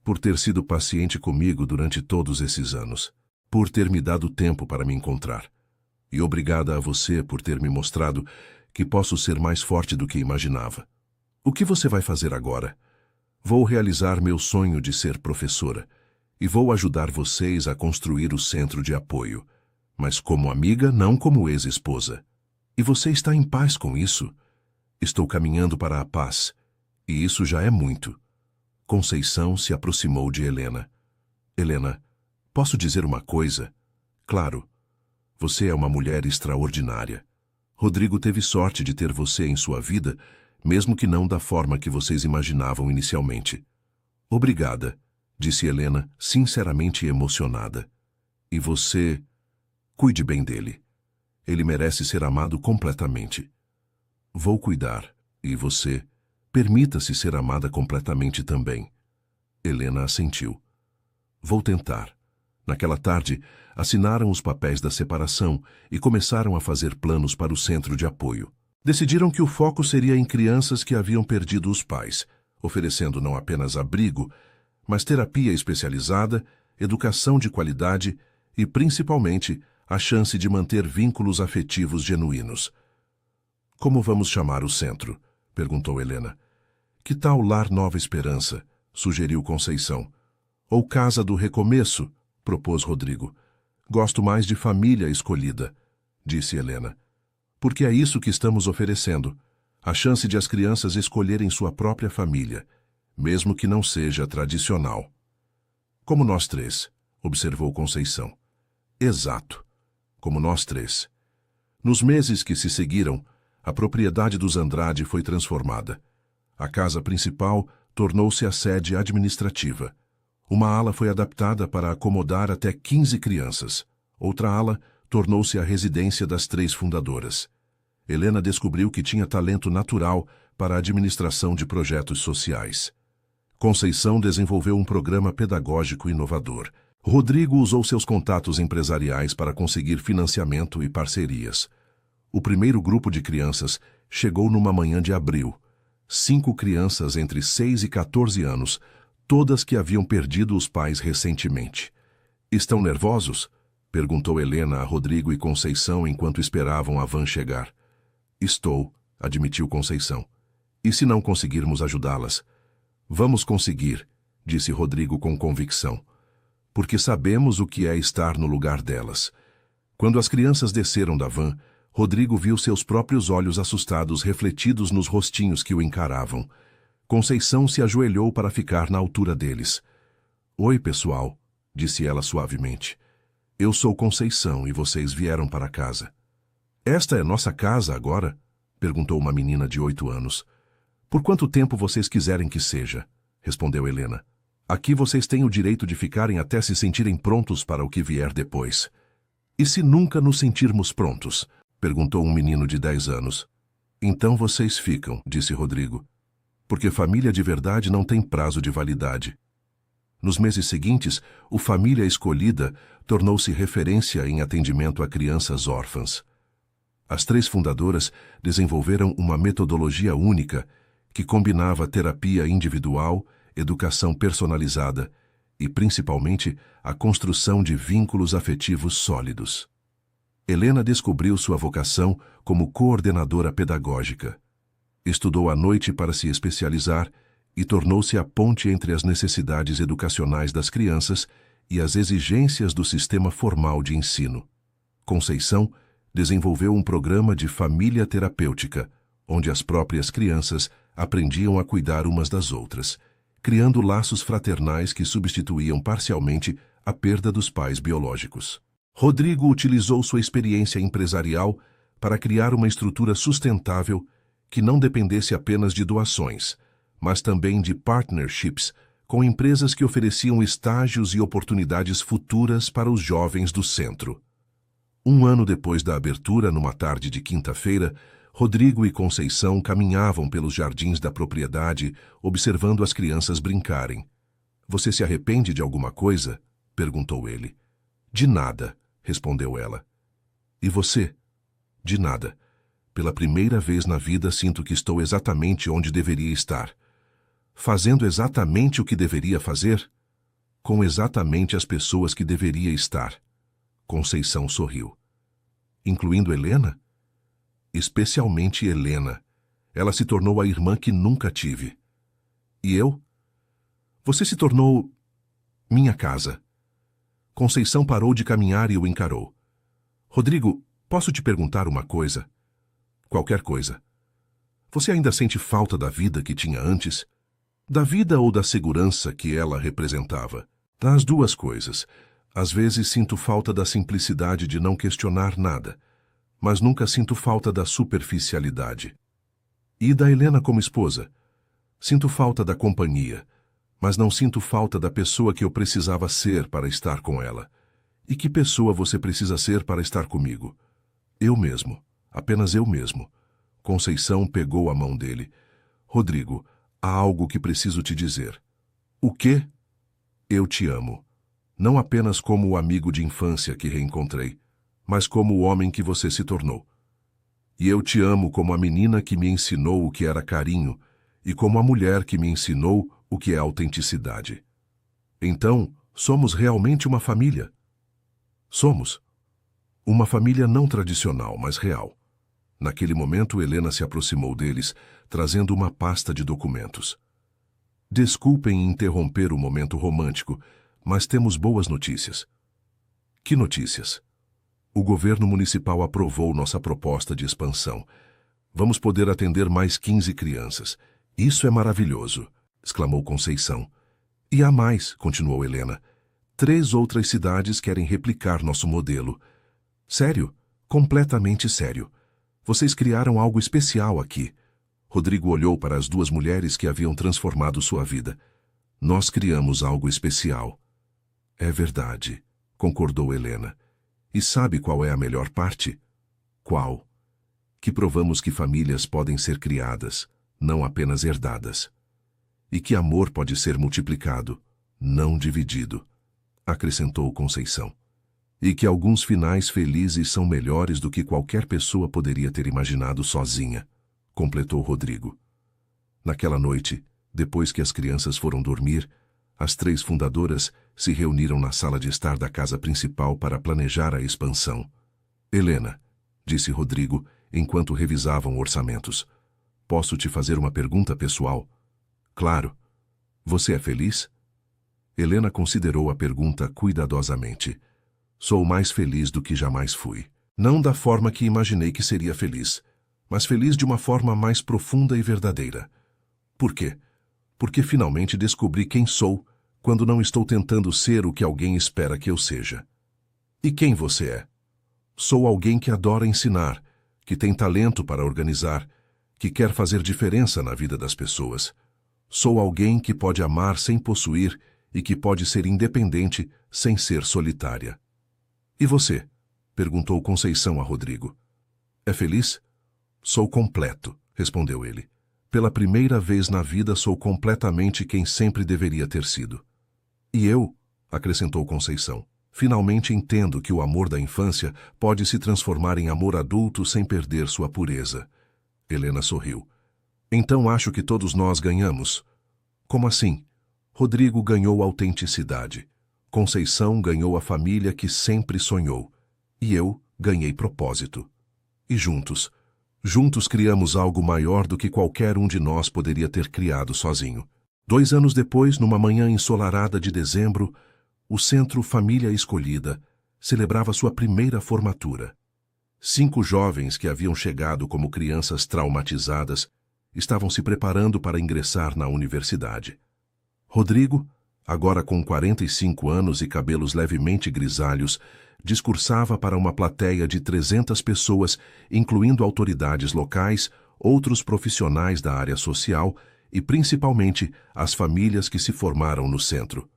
"Por ter sido paciente comigo durante todos esses anos. Por ter me dado tempo para me encontrar. E obrigada a você por ter me mostrado que posso ser mais forte do que imaginava." "O que você vai fazer agora?" "Vou realizar meu sonho de ser professora. E vou ajudar vocês a construir o centro de apoio. Mas como amiga, não como ex-esposa." "E você está em paz com isso?" "Estou caminhando para a paz. E isso já é muito." Conceição se aproximou de Helena. "Helena, posso dizer uma coisa?" "Claro. Você é uma mulher extraordinária. Rodrigo teve sorte de ter você em sua vida, mesmo que não da forma que vocês imaginavam inicialmente." "Obrigada", disse Helena, sinceramente emocionada. "E você... cuide bem dele." Ele merece ser amado completamente. Vou cuidar, e você, permita-se ser amada completamente também. Helena assentiu. Vou tentar. Naquela tarde, assinaram os papéis da separação e começaram a fazer planos para o centro de apoio. Decidiram que o foco seria em crianças que haviam perdido os pais, oferecendo não apenas abrigo, mas terapia especializada, educação de qualidade e, principalmente, a chance de manter vínculos afetivos genuínos. Como vamos chamar o centro? Perguntou Helena. Que tal Lar Nova Esperança? Sugeriu Conceição. Ou Casa do Recomeço? Propôs Rodrigo. Gosto mais de Família Escolhida, disse Helena. Porque é isso que estamos oferecendo, a chance de as crianças escolherem sua própria família, mesmo que não seja tradicional. Como nós três, observou Conceição. Exato, como nós três. Nos meses que se seguiram, a propriedade dos Andrade foi transformada. A casa principal tornou-se a sede administrativa. Uma ala foi adaptada para acomodar até 15 crianças. Outra ala tornou-se a residência das 3 fundadoras. Helena descobriu que tinha talento natural para a administração de projetos sociais. Conceição desenvolveu um programa pedagógico inovador. Rodrigo usou seus contatos empresariais para conseguir financiamento e parcerias. O primeiro grupo de crianças chegou numa manhã de abril. 5 crianças entre 6 e 14 anos, todas que haviam perdido os pais recentemente. Estão nervosos? Perguntou Helena a Rodrigo e Conceição enquanto esperavam a van chegar. Estou, admitiu Conceição. E se não conseguirmos ajudá-las? Vamos conseguir, disse Rodrigo com convicção. Porque sabemos o que é estar no lugar delas. Quando as crianças desceram da van, Rodrigo viu seus próprios olhos assustados refletidos nos rostinhos que o encaravam. Conceição se ajoelhou para ficar na altura deles. Oi, pessoal, disse ela suavemente. Eu sou Conceição e vocês vieram para casa. Esta é nossa casa agora? Perguntou uma menina de 8 anos. Por quanto tempo vocês quiserem que seja? Respondeu Helena. Aqui vocês têm o direito de ficarem até se sentirem prontos para o que vier depois. E se nunca nos sentirmos prontos? Perguntou um menino de 10 anos. Então vocês ficam, disse Rodrigo. Porque família de verdade não tem prazo de validade. Nos meses seguintes, o Família Escolhida tornou-se referência em atendimento a crianças órfãs. As 3 fundadoras desenvolveram uma metodologia única que combinava terapia individual, educação personalizada e, principalmente, a construção de vínculos afetivos sólidos. Helena descobriu sua vocação como coordenadora pedagógica. Estudou à noite para se especializar e tornou-se a ponte entre as necessidades educacionais das crianças e as exigências do sistema formal de ensino. Conceição desenvolveu um programa de família terapêutica, onde as próprias crianças aprendiam a cuidar umas das outras, criando laços fraternais que substituíam parcialmente a perda dos pais biológicos. Rodrigo utilizou sua experiência empresarial para criar uma estrutura sustentável que não dependesse apenas de doações, mas também de partnerships com empresas que ofereciam estágios e oportunidades futuras para os jovens do centro. Um ano depois da abertura, numa tarde de quinta-feira, Rodrigo e Conceição caminhavam pelos jardins da propriedade, observando as crianças brincarem. Você se arrepende de alguma coisa? Perguntou ele. De nada, respondeu ela. E você? De nada. Pela primeira vez na vida sinto que estou exatamente onde deveria estar. Fazendo exatamente o que deveria fazer? Com exatamente as pessoas que deveria estar. Conceição sorriu. Incluindo Helena? Especialmente Helena. Ela se tornou a irmã que nunca tive. E eu? Você se tornou minha casa. Conceição parou de caminhar e o encarou. Rodrigo, posso te perguntar uma coisa? Qualquer coisa. Você ainda sente falta da vida que tinha antes? Da vida ou da segurança que ela representava? Das duas coisas. Às vezes sinto falta da simplicidade de não questionar nada, mas nunca sinto falta da superficialidade. E da Helena como esposa? Sinto falta da companhia, mas não sinto falta da pessoa que eu precisava ser para estar com ela. E que pessoa você precisa ser para estar comigo? Eu mesmo. Apenas eu mesmo. Conceição pegou a mão dele. Rodrigo, há algo que preciso te dizer. O quê? Eu te amo. Não apenas como o amigo de infância que reencontrei, mas como o homem que você se tornou. E eu te amo como a menina que me ensinou o que era carinho e como a mulher que me ensinou o que é autenticidade. Então, somos realmente uma família. Somos. Uma família não tradicional, mas real. Naquele momento, Helena se aproximou deles, trazendo uma pasta de documentos. Desculpem interromper o momento romântico, mas temos boas notícias. Que notícias? O governo municipal aprovou nossa proposta de expansão. Vamos poder atender mais 15 crianças. Isso é maravilhoso, exclamou Conceição. E há mais, continuou Helena. 3 outras cidades querem replicar nosso modelo. Sério? Completamente sério. Vocês criaram algo especial aqui. Rodrigo olhou para as 2 mulheres que haviam transformado sua vida. Nós criamos algo especial. É verdade, concordou Helena. E sabe qual é a melhor parte? Qual? Que provamos que famílias podem ser criadas, não apenas herdadas. E que amor pode ser multiplicado, não dividido, acrescentou Conceição. E que alguns finais felizes são melhores do que qualquer pessoa poderia ter imaginado sozinha, completou Rodrigo. Naquela noite, depois que as crianças foram dormir, as 3 fundadoras se reuniram na sala de estar da casa principal para planejar a expansão. Helena, disse Rodrigo, enquanto revisavam orçamentos, posso te fazer uma pergunta pessoal? Claro. Você é feliz? Helena considerou a pergunta cuidadosamente. Sou mais feliz do que jamais fui. Não da forma que imaginei que seria feliz, mas feliz de uma forma mais profunda e verdadeira. Por quê? Porque finalmente descobri quem sou, quando não estou tentando ser o que alguém espera que eu seja. E quem você é? Sou alguém que adora ensinar, que tem talento para organizar, que quer fazer diferença na vida das pessoas. Sou alguém que pode amar sem possuir e que pode ser independente sem ser solitária. E você? Perguntou Conceição a Rodrigo. É feliz? Sou completo, respondeu ele. Pela primeira vez na vida sou completamente quem sempre deveria ter sido. E eu, acrescentou Conceição, finalmente entendo que o amor da infância pode se transformar em amor adulto sem perder sua pureza. Helena sorriu. Então acho que todos nós ganhamos. Como assim? Rodrigo ganhou autenticidade. Conceição ganhou a família que sempre sonhou. E eu ganhei propósito. E juntos criamos algo maior do que qualquer um de nós poderia ter criado sozinho. 2 anos depois, numa manhã ensolarada de dezembro, o Centro Família Escolhida celebrava sua primeira formatura. 5 jovens que haviam chegado como crianças traumatizadas estavam se preparando para ingressar na universidade. Rodrigo, agora com 45 anos e cabelos levemente grisalhos, discursava para uma plateia de 300 pessoas, incluindo autoridades locais, outros profissionais da área social e, principalmente, as famílias que se formaram no centro.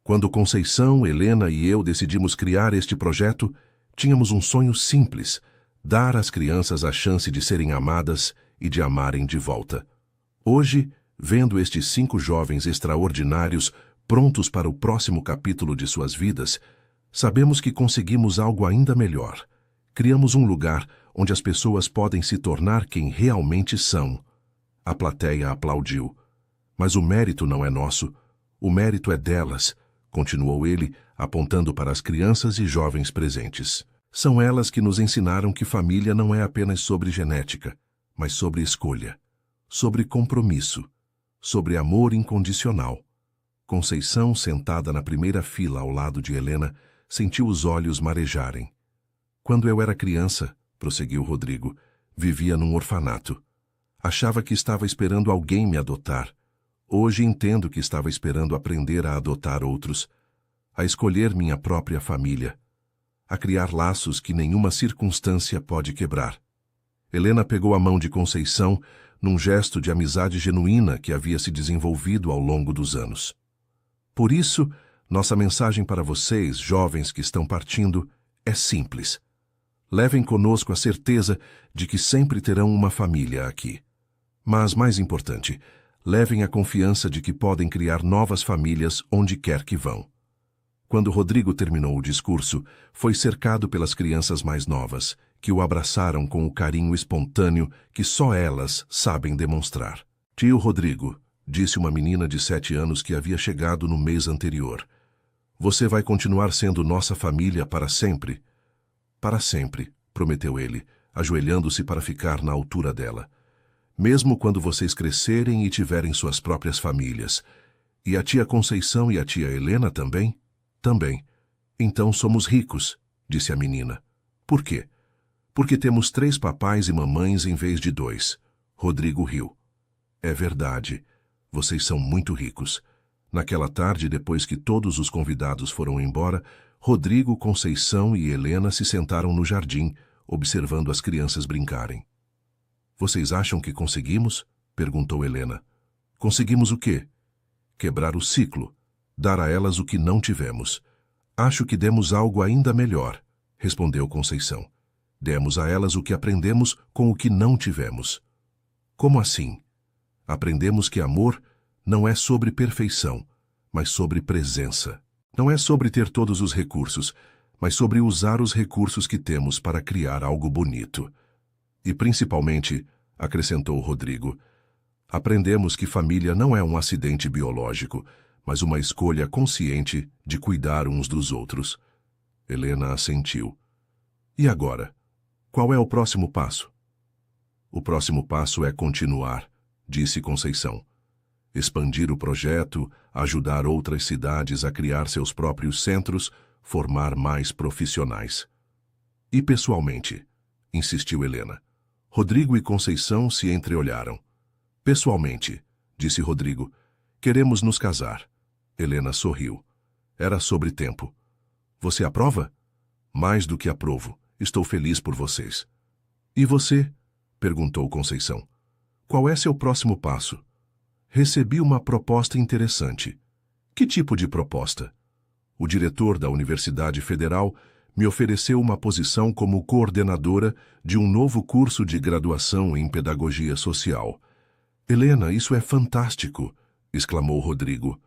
Quando Conceição, Helena e eu decidimos criar este projeto, tínhamos um sonho simples: dar às crianças a chance de serem amadas e de amarem de volta. Hoje, vendo estes 5 jovens extraordinários prontos para o próximo capítulo de suas vidas, sabemos que conseguimos algo ainda melhor. Criamos um lugar onde as pessoas podem se tornar quem realmente são. A plateia aplaudiu. Mas o mérito não é nosso. O mérito é delas, continuou ele, apontando para as crianças e jovens presentes. São elas que nos ensinaram que família não é apenas sobre genética, mas sobre escolha, sobre compromisso, sobre amor incondicional. Conceição, sentada na primeira fila ao lado de Helena, sentiu os olhos marejarem. Quando eu era criança, prosseguiu Rodrigo, vivia num orfanato. Achava que estava esperando alguém me adotar. Hoje entendo que estava esperando aprender a adotar outros, a escolher minha própria família, a criar laços que nenhuma circunstância pode quebrar. Helena pegou a mão de Conceição num gesto de amizade genuína que havia se desenvolvido ao longo dos anos. Por isso, nossa mensagem para vocês, jovens que estão partindo, é simples. Levem conosco a certeza de que sempre terão uma família aqui. Mas, mais importante, levem a confiança de que podem criar novas famílias onde quer que vão. Quando Rodrigo terminou o discurso, foi cercado pelas crianças mais novas, que o abraçaram com o carinho espontâneo que só elas sabem demonstrar. Tio Rodrigo, disse uma menina de 7 anos que havia chegado no mês anterior. Você vai continuar sendo nossa família para sempre? Para sempre, prometeu ele, ajoelhando-se para ficar na altura dela. Mesmo quando vocês crescerem e tiverem suas próprias famílias. E a tia Conceição e a tia Helena também? Também. Então somos ricos, disse a menina. Por quê? Porque temos 3 papais e mamães em vez de 2. Rodrigo riu. É verdade. Vocês são muito ricos. Naquela tarde, depois que todos os convidados foram embora, Rodrigo, Conceição e Helena se sentaram no jardim, observando as crianças brincarem. Vocês acham que conseguimos? Perguntou Helena. Conseguimos o quê? Quebrar o ciclo. Dar a elas o que não tivemos. Acho que demos algo ainda melhor, respondeu Conceição. Demos a elas o que aprendemos com o que não tivemos. Como assim? Aprendemos que amor não é sobre perfeição, mas sobre presença. Não é sobre ter todos os recursos, mas sobre usar os recursos que temos para criar algo bonito. E principalmente, acrescentou Rodrigo, aprendemos que família não é um acidente biológico, mas uma escolha consciente de cuidar uns dos outros. Helena assentiu. E agora? Qual é o próximo passo? O próximo passo é continuar, disse Conceição. Expandir o projeto, ajudar outras cidades a criar seus próprios centros, formar mais profissionais. E pessoalmente, insistiu Helena. Rodrigo e Conceição se entreolharam. Pessoalmente, disse Rodrigo, queremos nos casar. Helena sorriu. Era sobre tempo. Você aprova? Mais do que aprovo. Estou feliz por vocês. E você? Perguntou Conceição. Qual é seu próximo passo? Recebi uma proposta interessante. Que tipo de proposta? O diretor da Universidade Federal me ofereceu uma posição como coordenadora de um novo curso de graduação em Pedagogia Social. Helena, isso é fantástico, exclamou Rodrigo.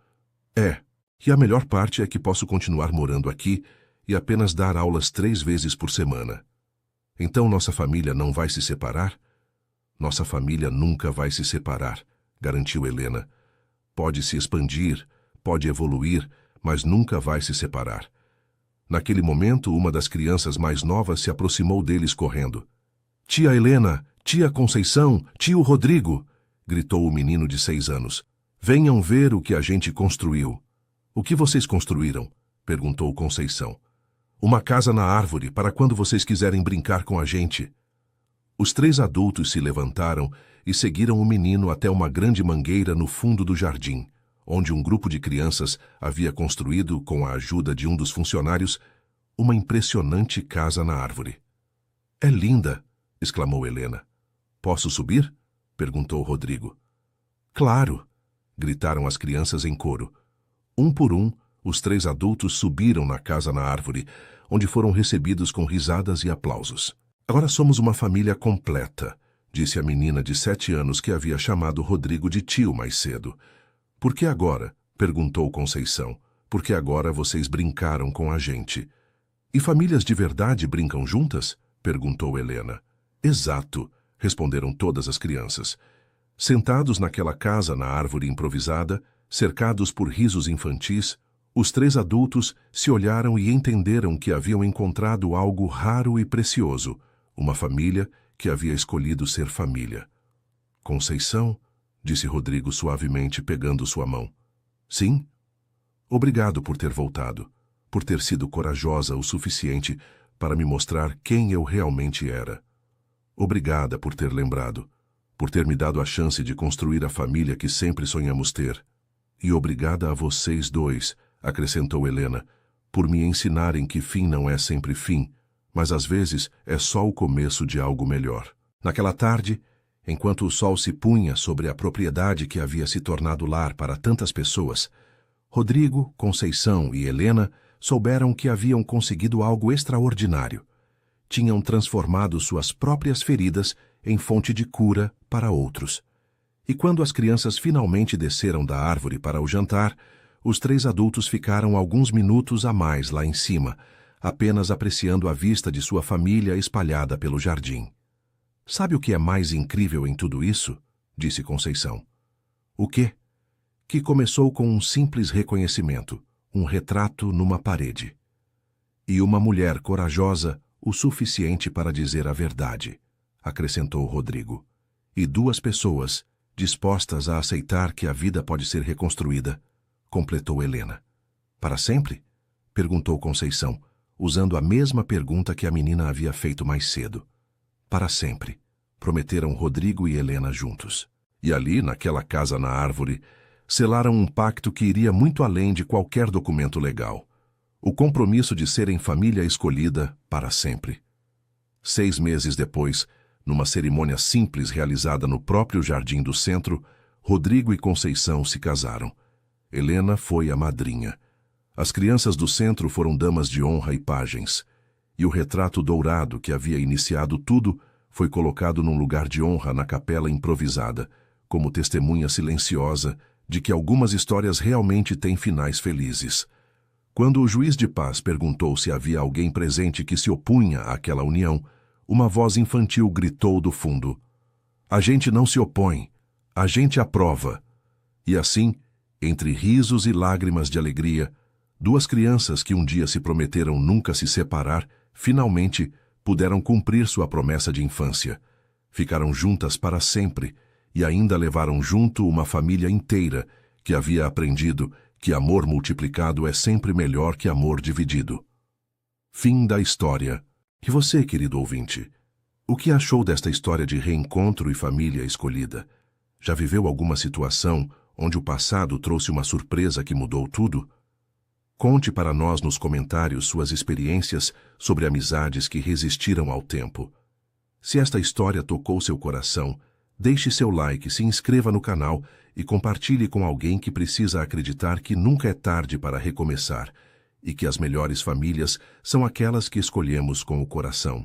É, e a melhor parte é que posso continuar morando aqui e apenas dar aulas 3 vezes por semana. Então nossa família não vai se separar? Nossa família nunca vai se separar, garantiu Helena. Pode se expandir, pode evoluir, mas nunca vai se separar. Naquele momento, uma das crianças mais novas se aproximou deles correndo. Tia Helena, tia Conceição, tio Rodrigo, gritou o menino de 6 anos. Venham ver o que a gente construiu. O que vocês construíram? Perguntou Conceição. Uma casa na árvore para quando vocês quiserem brincar com a gente. Os 3 adultos se levantaram e seguiram o menino até uma grande mangueira no fundo do jardim, onde um grupo de crianças havia construído, com a ajuda de um dos funcionários, uma impressionante casa na árvore. É linda, exclamou Helena. Posso subir? Perguntou Rodrigo. Claro, gritaram as crianças em coro. Um por um, os 3 adultos subiram na casa na árvore, onde foram recebidos com risadas e aplausos. Agora somos uma família completa, disse a menina de 7 anos que havia chamado Rodrigo de tio mais cedo. Por que agora? Perguntou Conceição. Porque agora vocês brincaram com a gente. E famílias de verdade brincam juntas? Perguntou Helena. Exato, responderam todas as crianças. Sentados naquela casa na árvore improvisada, cercados por risos infantis, os 3 adultos se olharam e entenderam que haviam encontrado algo raro e precioso, uma família que havia escolhido ser família. Conceição, disse Rodrigo suavemente, pegando sua mão. Sim? Obrigado por ter voltado, por ter sido corajosa o suficiente para me mostrar quem eu realmente era. Obrigada por ter lembrado, por ter me dado a chance de construir a família que sempre sonhamos ter. E obrigada a vocês 2, acrescentou Helena, por me ensinarem que fim não é sempre fim, mas às vezes é só o começo de algo melhor. Naquela tarde, enquanto o sol se punha sobre a propriedade que havia se tornado lar para tantas pessoas, Rodrigo, Conceição e Helena souberam que haviam conseguido algo extraordinário, tinham transformado suas próprias feridas em fonte de cura para outros. E quando as crianças finalmente desceram da árvore para o jantar, os 3 adultos ficaram alguns minutos a mais lá em cima, apenas apreciando a vista de sua família espalhada pelo jardim. Sabe o que é mais incrível em tudo isso? Disse Conceição. O quê? Que começou com um simples reconhecimento, um retrato numa parede. E uma mulher corajosa o suficiente para dizer a verdade, acrescentou Rodrigo. E 2 pessoas, dispostas a aceitar que a vida pode ser reconstruída, completou Helena. Para sempre? Perguntou Conceição, usando a mesma pergunta que a menina havia feito mais cedo. Para sempre, prometeram Rodrigo e Helena juntos. E ali, naquela casa na árvore, selaram um pacto que iria muito além de qualquer documento legal. O compromisso de serem família escolhida para sempre. 6 meses depois, numa cerimônia simples realizada no próprio jardim do centro, Rodrigo e Conceição se casaram. Helena foi a madrinha. As crianças do centro foram damas de honra e pajens. E o retrato dourado que havia iniciado tudo foi colocado num lugar de honra na capela improvisada, como testemunha silenciosa de que algumas histórias realmente têm finais felizes. Quando o juiz de paz perguntou se havia alguém presente que se opunha àquela união, uma voz infantil gritou do fundo: "A gente não se opõe, a gente aprova." E assim, entre risos e lágrimas de alegria, 2 crianças que um dia se prometeram nunca se separar, finalmente puderam cumprir sua promessa de infância. Ficaram juntas para sempre e ainda levaram junto uma família inteira que havia aprendido que amor multiplicado é sempre melhor que amor dividido. Fim da história. E você, querido ouvinte? O que achou desta história de reencontro e família escolhida? Já viveu alguma situação onde o passado trouxe uma surpresa que mudou tudo? Conte para nós nos comentários suas experiências sobre amizades que resistiram ao tempo. Se esta história tocou seu coração, deixe seu like, se inscreva no canal e compartilhe com alguém que precisa acreditar que nunca é tarde para recomeçar e que as melhores famílias são aquelas que escolhemos com o coração.